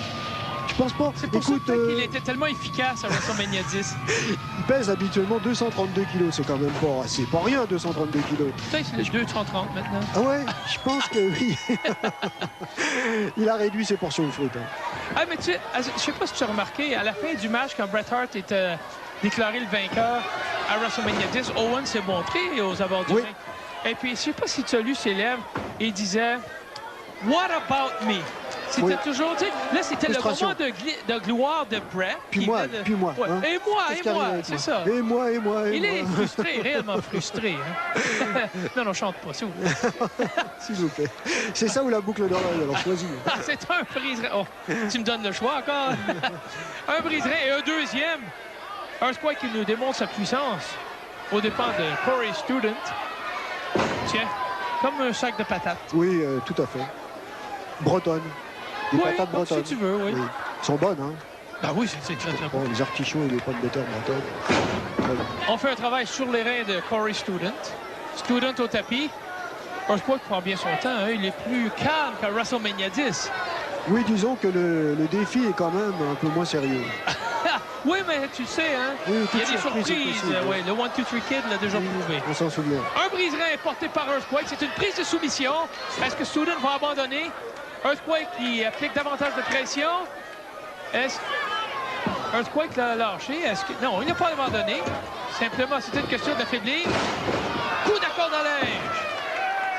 Je pense pas. C'est pour ça qu'il était tellement efficace à WrestleMania 10. Il pèse habituellement 232 kilos. C'est quand même pas assez. Pas rien, 232 kilos. Peut-être c'est 230 maintenant. Ah ouais, je pense que oui. Il a réduit ses portions de fruits. Hein. Ah, mais tu sais, je sais pas si tu as remarqué, à la fin du match, quand Bret Hart était déclaré le vainqueur à WrestleMania 10, Owen s'est montré aux abords du ring. Et puis, je sais pas si tu as lu ses lèvres, il disait « What about me? » C'était toujours, tu sais, là, c'était le moment de gloire de Brett. Puis moi, Ouais. Hein? Et moi, c'est ça. Et moi. Il est frustré, réellement frustré. Hein? non, chante pas, s'il vous plaît. S'il vous plaît. C'est ça ou la boucle d'oreille, alors choisis. C'est un briseret. Oh, tu me donnes le choix encore. Un briseret et un deuxième. Earthquake qui nous démontre sa puissance aux dépens de Corey Student. Tiens, comme un sac de patates. Oui, tout à fait. Bretonne. Des patates bretonnes. Si tu veux, oui. Ils sont bonnes, hein? Ben oui, c'est très bon. Les artichauts et les pommes de terre bretonnes. On fait un travail sur les reins de Corey Student. Student au tapis. Earthquake prend bien son temps. Hein. Il est plus calme qu'à WrestleMania 10. Oui, disons que le défi est quand même un peu moins sérieux. Oui, mais tu sais, hein, oui, il y a des surprises. Oui, le 1, 2, 3 Kid l'a déjà prouvé. On s'en souvient. Un brise-rein porté par Earthquake. C'est une prise de soumission. Est-ce que Student va abandonner? Earthquake qui applique davantage de pression. Est-ce que Earthquake l'a lâché? Non, il n'a pas abandonné. Simplement, c'était une question d'affaiblir. Coup d'accord dans linge.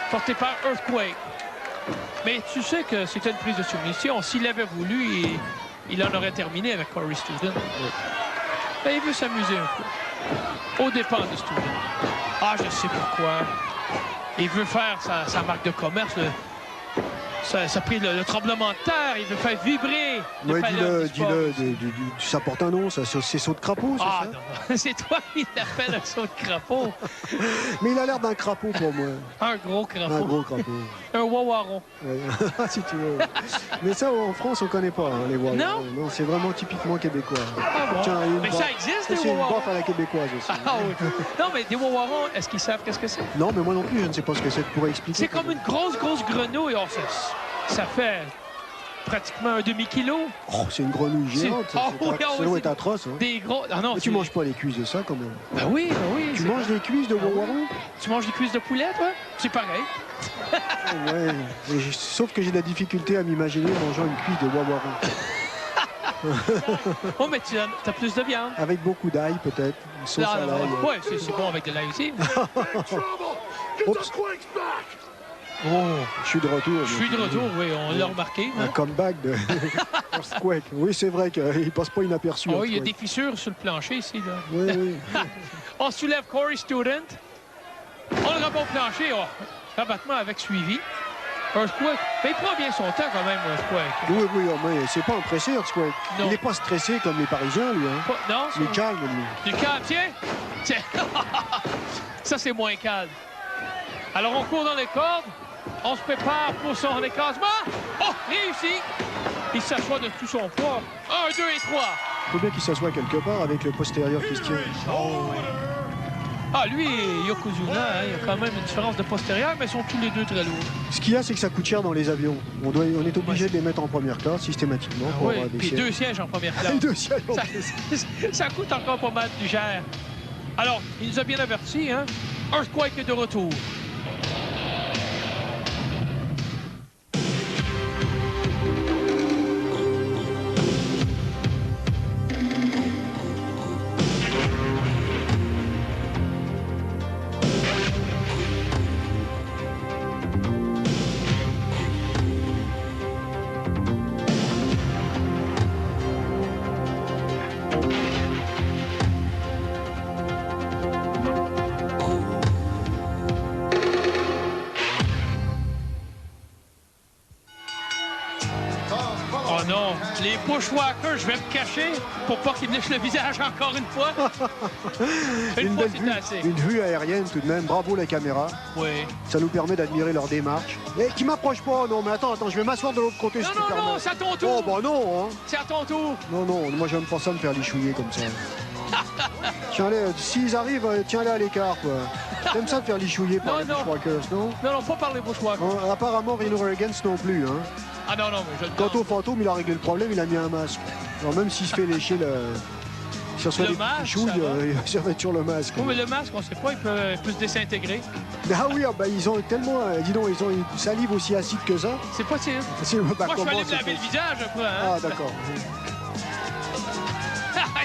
Porté par Earthquake. Mais tu sais que c'était une prise de soumission. S'il avait voulu, il en aurait terminé avec Corey Student. Ben, il veut s'amuser un peu. Aux dépens de Student. Ah, je sais pourquoi. Il veut faire sa marque de commerce. Ça a pris le tremblement de terre. Il veut faire vibrer. Oui, dis-le. Ça porte un nom, ça. C'est saut de crapaud, c'est ça? Non. C'est toi qui l'appelles un saut de crapaud. Mais il a l'air d'un crapaud pour moi. Un gros crapaud. Un gros crapaud. Un wawaron. Ouais. si tu veux. Mais ça, en France, on connaît pas, hein, les wawarons. Non, c'est vraiment typiquement québécois. Ah bon? Tiens, mais ça existe, des wawarons? C'est une baffe à la québécoise aussi. Ah oui. Non, mais des wawarons, est-ce qu'ils savent qu'est-ce que c'est? Non, mais moi non plus, je ne sais pas ce que c'est. Tu pourrais expliquer? C'est comme une grosse grenouille. Oh, ça fait pratiquement un demi-kilo. Oh, c'est une grenouille géante. Ça doit être atroce. Hein. Des gros... Ah non, mais tu manges pas les cuisses de ça, quand même? Ben oui. Tu manges des cuisses de wawaron? Tu manges des cuisses de poulet, toi? C'est pareil. Ouais, sauf que j'ai de la difficulté à m'imaginer mangeant une cuisse de wawaron. Oh, mais tu as plus de viande. Avec beaucoup d'ail, peut-être. Une sauce à l'ail. Oui, c'est bon avec de l'ail aussi. Oups. Oh, je suis de retour. Oui, on l'a remarqué. Un comeback de Earthquake. Oui, c'est vrai qu'il passe pas inaperçu. Oh, il y a des fissures sur le plancher ici. Là. Oui. On soulève Corey Student. On le rebat au plancher. Oh, rabattement avec suivi. Earthquake, mais il prend bien son temps quand même, Earthquake. Oui, mais c'est pas un pressé, Earthquake. Il n'est pas stressé comme les Parisiens, lui. Hein. Non, il est calme, lui. Du calme, tiens. Ça, c'est moins calme. Alors, on court dans les cordes. On se prépare pour son écrasement. Oh, réussi. Il s'assoit de tout son poids. 1, 2 et 3. Il faut bien qu'il s'assoie quelque part avec le postérieur qui se tient. Oh, oui. Ah, lui et Yokozuna, hein, il y a quand même une différence de postérieur, mais ils sont tous les deux très lourds. Ce qu'il y a, c'est que ça coûte cher dans les avions. On est obligé de les mettre en première classe systématiquement. Ah, pour oui, avoir des puis sièges. 2 sièges en première classe. 2 sièges en ça coûte encore pas mal plus cher. Alors, il nous a bien avertis, hein? Earthquake est de retour. Oh non, les bushwhackers, je vais me cacher pour pas qu'ils me lèchent le visage encore une fois. Une fois, c'était assez. Une vue aérienne tout de même. Bravo la caméra. Oui. Ça nous permet d'admirer leur démarche. Et qui m'approche pas, non, mais attends, je vais m'asseoir de l'autre côté. Non, c'est à ton tour. Oh, bah non, hein. C'est à ton tour. Non, moi j'aime pas ça me faire lichouiller comme ça. Tiens-les, s'ils arrivent, tiens-les à l'écart, quoi. T'aimes ça me faire lichouiller par les bushwhackers, non? Non, pas par les bushwhackers. Apparemment, Rhino Reagans non plus, hein. Ah non, mais je le Quant au fantôme, il a réglé le problème, il a mis un masque. Alors même s'il se fait lécher si on se fait des chouilles, il va sur le masque. Oui, mais le masque, on sait pas, il peut se désintégrer. Ah oui, ils ont tellement, dis donc, ils ont une salive aussi acide que ça. C'est possible. Moi, je vais aller me laver le visage après. Hein, ah, d'accord.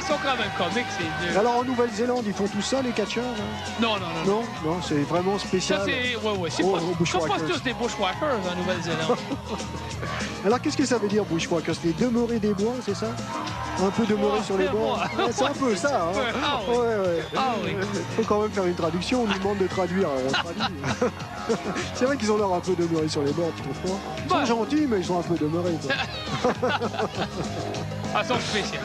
sont quand même comiques, ces vieux. Alors en Nouvelle-Zélande, ils font tout ça, les catcheurs? Hein? Non. Non, c'est vraiment spécial. Ça, c'est... Ouais, c'est pas... Ils sont pas tous des bushwhackers en Nouvelle-Zélande. Alors qu'est-ce que ça veut dire, bushwhackers? C'est demeurer des bois, c'est ça? Un peu demeurer sur les bords. Ouais, c'est un peu ça. Hein? Ah oui. Ouais. Ah oui. Faut quand même faire une traduction, on nous demande de traduire, alors on traduit. C'est vrai qu'ils ont l'air un peu demeurés sur les bords, tu trouves pas? Ils sont gentils, mais ils sont un peu demeurés. Ah, ils sont spéciaux.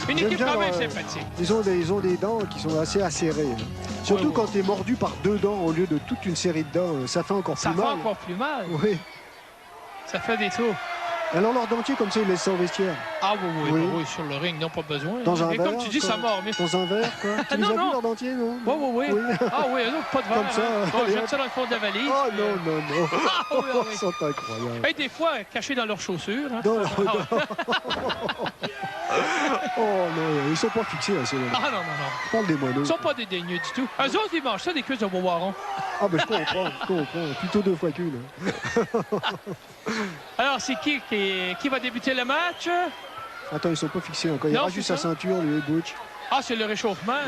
Une équipe quand même sympathique. Ils ont des dents qui sont assez acérées. Hein. Surtout quand tu es mordu par 2 dents au lieu de toute une série de dents, ça fait encore plus mal. Ça fait encore plus mal. Oui. Ça fait des tours. Alors leur dentier, comme ça, ils laissent ça au vestiaire. Ah oui, sur le ring, non, pas besoin. Dans un mais verre, comme tu dis, ça mord. Mais... Dans un verre, quoi. Tu les as vus, leur dentier, non? Oui. Ah oui, non, pas de verre. Comme ça. Hein. Bon, jette ça dans le fond de la valise. Oh non. Ah oui. Ils sont incroyables. Et des fois, cachés dans leurs chaussures. Hein. Oh non, ils sont pas fixés, là, ces Ah non. Parle des moineaux. Ils sont pas dédaigneux du tout. Eux autres, ils mangent ça, des cuisses de Beauvoiron. Ah ben je comprends. Plutôt 2 fois qu'une. Alors, c'est qui va débuter le match? Attends, ils sont pas fixés encore. Il rajoute sa ceinture, lui, Butch. Ah, c'est le réchauffement?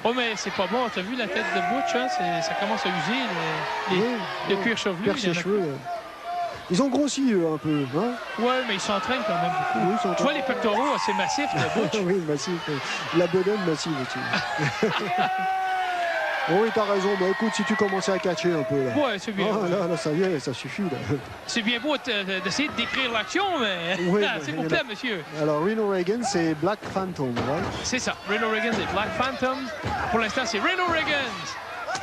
Oh, mais c'est pas bon. T'as vu la tête de Butch, hein? Ça commence à user, le cuir chevelu. Perd ses cheveux. Ils ont grossi, eux, un peu, hein? Ouais, mais ils s'entraînent quand même beaucoup. Oui, tu vois les pectoraux assez massifs, de Butch? Oui, massif. La bedaine massive aussi. Oui, t'as raison. Bah écoute, si tu commençais à catcher un peu, là. Ouais, c'est bien. Là, ça y est, ça suffit, là. C'est bien beau d'essayer de décrire l'action, mais... Oui, s'il vous plaît, monsieur. Alors, Reno Reagan, c'est Black Phantom, right? C'est ça. Reno Reagan, c'est Black Phantom. Pour l'instant, c'est Reno Reagan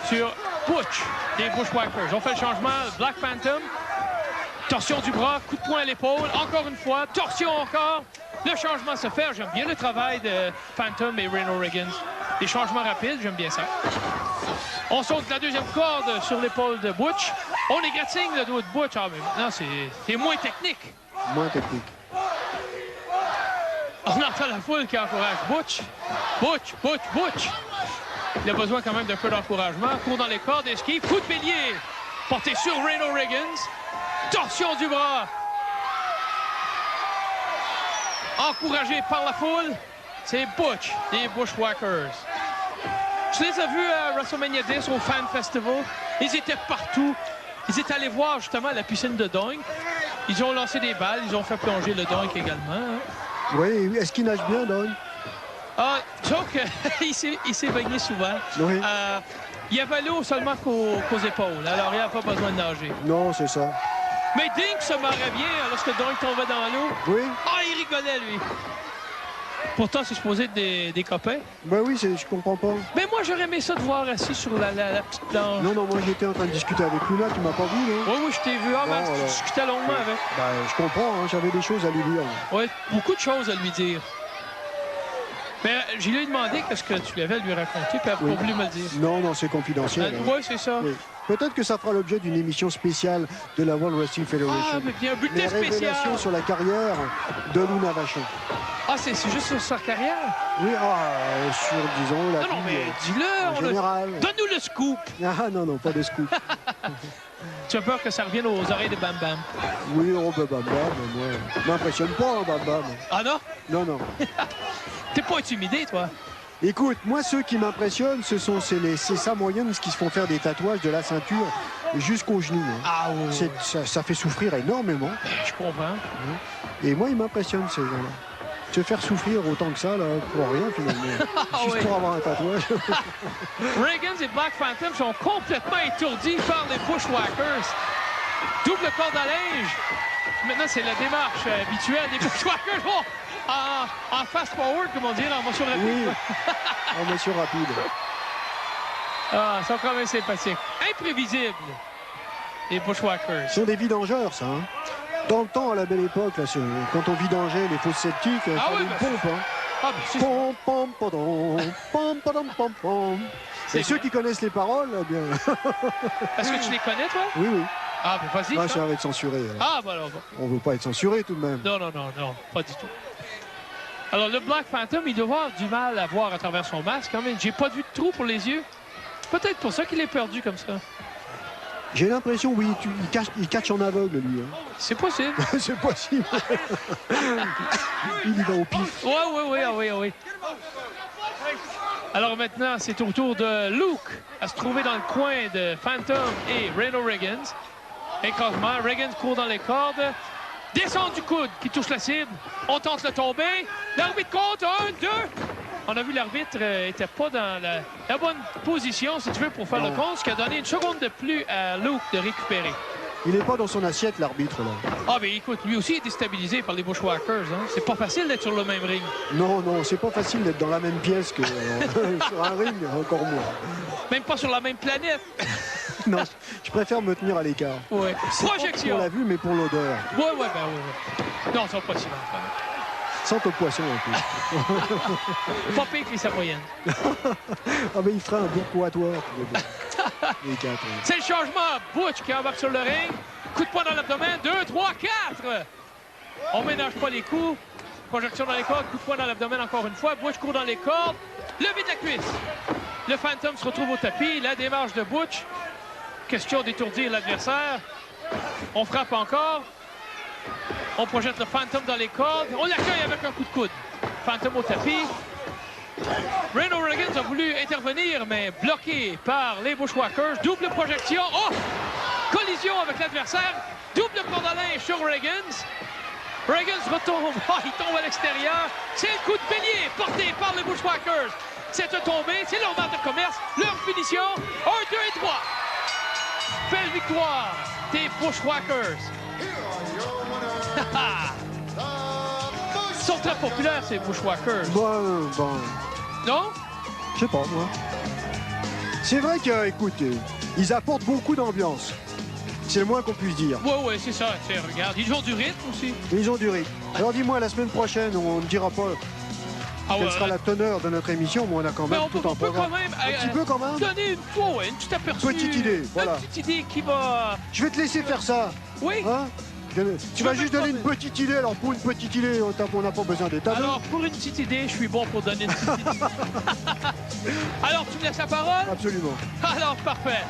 sur Butch, des Bushwhackers. On fait le changement. Black Phantom. Torsion du bras, coup de poing à l'épaule. Encore une fois, torsion encore. Le changement se fait. J'aime bien le travail de Phantom et Reno Reagan. Des changements rapides, j'aime bien ça. On saute la deuxième corde sur l'épaule de Butch. On égratigne le dos de Butch. Ah, mais non, c'est moins technique. Moins technique. On entend la foule qui encourage Butch. Butch. Il a besoin quand même d'un peu d'encouragement. Court dans les cordes, esquive, coup de bélier. Porté sur Reno Reagan. Torsion du bras. Encouragé par la foule, c'est Butch, des Bushwhackers. Je les ai vus à WrestleMania 10 au Fan Festival. Ils étaient partout. Ils étaient allés voir justement la piscine de Doink. Ils ont lancé des balles, ils ont fait plonger le Doink également. Hein. Oui, est-ce qu'il nage bien, Doink? Ah, sauf qu'il s'est baigné souvent. Oui. Il avait l'eau seulement qu'aux épaules, alors il n'a pas besoin de nager. Non, c'est ça. Mais Dink se marrait bien lorsque Doink tombait dans l'eau. Oui. Ah, il rigolait, lui. Pourtant, c'est supposé être des copains. Ben oui, je comprends pas. Mais moi, j'aurais aimé ça de voir assis sur la petite planche. Non, moi, j'étais en train de discuter avec lui, là. Tu m'as pas vu, là? Oui, je t'ai vu. Ah, ben, tu discutais longuement avec. Ben, je comprends, hein, j'avais des choses à lui dire. Oui, beaucoup de choses à lui dire. Mais je lui ai demandé qu'est-ce que tu avais à lui raconter, puis elle n'a pas voulu me le dire. Non, c'est confidentiel. Oui, c'est ça. Oui. Peut-être que ça fera l'objet d'une émission spéciale de la World Wrestling Federation. Ah, mais bien, un bulletin spécial. Les révélations sur la carrière de Luna Vachon. Ah, c'est juste sur sa carrière? Oui, sur, disons, la Non, mais dis-le, en général. Donne-nous le scoop. Ah, non, pas de scoop. Tu as peur que ça revienne aux oreilles de Bam Bam? Oui, Bam Bam, moi, m'impressionne pas, Bam Bam. Ah non? Non. T'es pas intimidé, toi? Écoute, moi, ceux qui m'impressionnent, c'est les Samoyens qui se font faire des tatouages de la ceinture jusqu'aux genoux. Hein. Ah oui. Ça fait souffrir énormément. Je comprends. Et moi, ils m'impressionnent, ces gens-là. Se faire souffrir autant que ça, là, pour rien, finalement. Juste pour avoir un tatouage. Reagan et Black Phantom sont complètement étourdis par les Bushwhackers. Double corde à linge. Maintenant, c'est la démarche habituelle des Bushwhackers. Oh! En fast-forward, comme on dit, en motion rapide. Oui, en motion rapide. Ah, ils sont quand même sympathiques. Imprévisibles, les Bushwhackers. Ce sont des vidangeurs, ça. Hein? Dans le temps, à la belle époque, là, quand on vidangeait les fosses sceptiques, il fallait une pompe. Hein? Ah, Et ceux qui connaissent les paroles, eh bien... Est-ce que tu les connais, toi? Oui. Ah, ben vas-y. Ah, j'arrête de censurer. Ah, ben alors. On veut pas être censuré, tout de même. Non, pas du tout. Alors, le Black Phantom, il doit avoir du mal à voir à travers son masque, quand même. J'ai pas vu de trou pour les yeux. Peut-être pour ça qu'il est perdu comme ça. J'ai l'impression, oui, il catch en aveugle, lui. Hein. C'est possible. C'est possible. Il y va au pif. Oui. Alors maintenant, c'est au tour de Luke à se trouver dans le coin de Phantom et Reno Riggins. Écrasement, Riggins court dans les cordes. Descend du coude qui touche la cible. On tente le tomber. L'arbitre compte. 1, 2. On a vu l'arbitre n'était pas dans la bonne position, si tu veux, pour faire le compte, ce qui a donné une seconde de plus à Luke de récupérer. Il n'est pas dans son assiette, l'arbitre, là. Ah, mais écoute, lui aussi est déstabilisé par les Bushwhackers. Hein. C'est pas facile d'être sur le même ring. Non, c'est pas facile d'être dans la même pièce que sur un ring, encore moins. Même pas sur la même planète. Non, je préfère me tenir à l'écart. Oui. Projection. Pour la vue, mais pour l'odeur. Oui. Non, ils sont pas si mal. Sente au poisson un peu. Pas pire que les Samoyennes. Ah, mais il ferait un bourcoatoire. C'est le changement. Butch qui embarque sur le ring. Coup de poing dans l'abdomen. 2, 3, 4. On ménage pas les coups. Projection dans les cordes. Coup de poing dans l'abdomen encore une fois. Butch court dans les cordes. Levé de la cuisse. Le Phantom se retrouve au tapis. La démarche de Butch. Question d'étourdir l'adversaire. On frappe encore. On projette le Phantom dans les cordes. On l'accueille avec un coup de coude. Phantom au tapis. Reno Riggins a voulu intervenir, mais bloqué par les Bushwhackers. Double projection. Oh! Collision avec l'adversaire. Double corde à linge sur Riggins. Riggins retombe. Oh, il tombe à l'extérieur. C'est le coup de bélier porté par les Bushwhackers. C'est un tombé. C'est leur marque de commerce. Leur punition. 1, 2 et 3. Belle victoire des Bushwhackers. Ils sont très populaires, ces Bushwhackers. Bon. Non? Je sais pas, moi. C'est vrai que, écoute, ils apportent beaucoup d'ambiance. C'est le moins qu'on puisse dire. Ouais, c'est ça. Regarde, ils ont du rythme aussi. Ils ont du rythme. Alors dis-moi, la semaine prochaine, on ne dira pas quelle sera la teneur de notre émission, mais on a quand même tout en programme. Un petit peu quand même. Donner une petite aperçu. Petite idée, voilà. Une petite idée qui va... Je vais te laisser faire ça. Oui. Hein? Tu vas juste donner une petite idée. Alors pour une petite idée, on n'a pas besoin des tableaux. Alors pour une petite idée, je suis bon pour donner une petite idée. Alors tu me laisses la parole? Absolument. Alors parfait.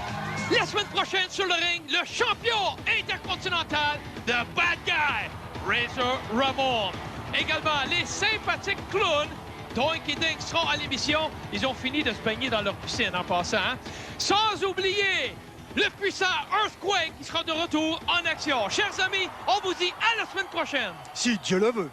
La semaine prochaine sur le ring, le champion intercontinental de Bad Guy, Razor Ramon. Également les sympathiques clowns Doink et Dink seront à l'émission. Ils ont fini de se baigner dans leur piscine en passant. Hein? Sans oublier le puissant Earthquake qui sera de retour en action. Chers amis, on vous dit à la semaine prochaine. Si Dieu le veut.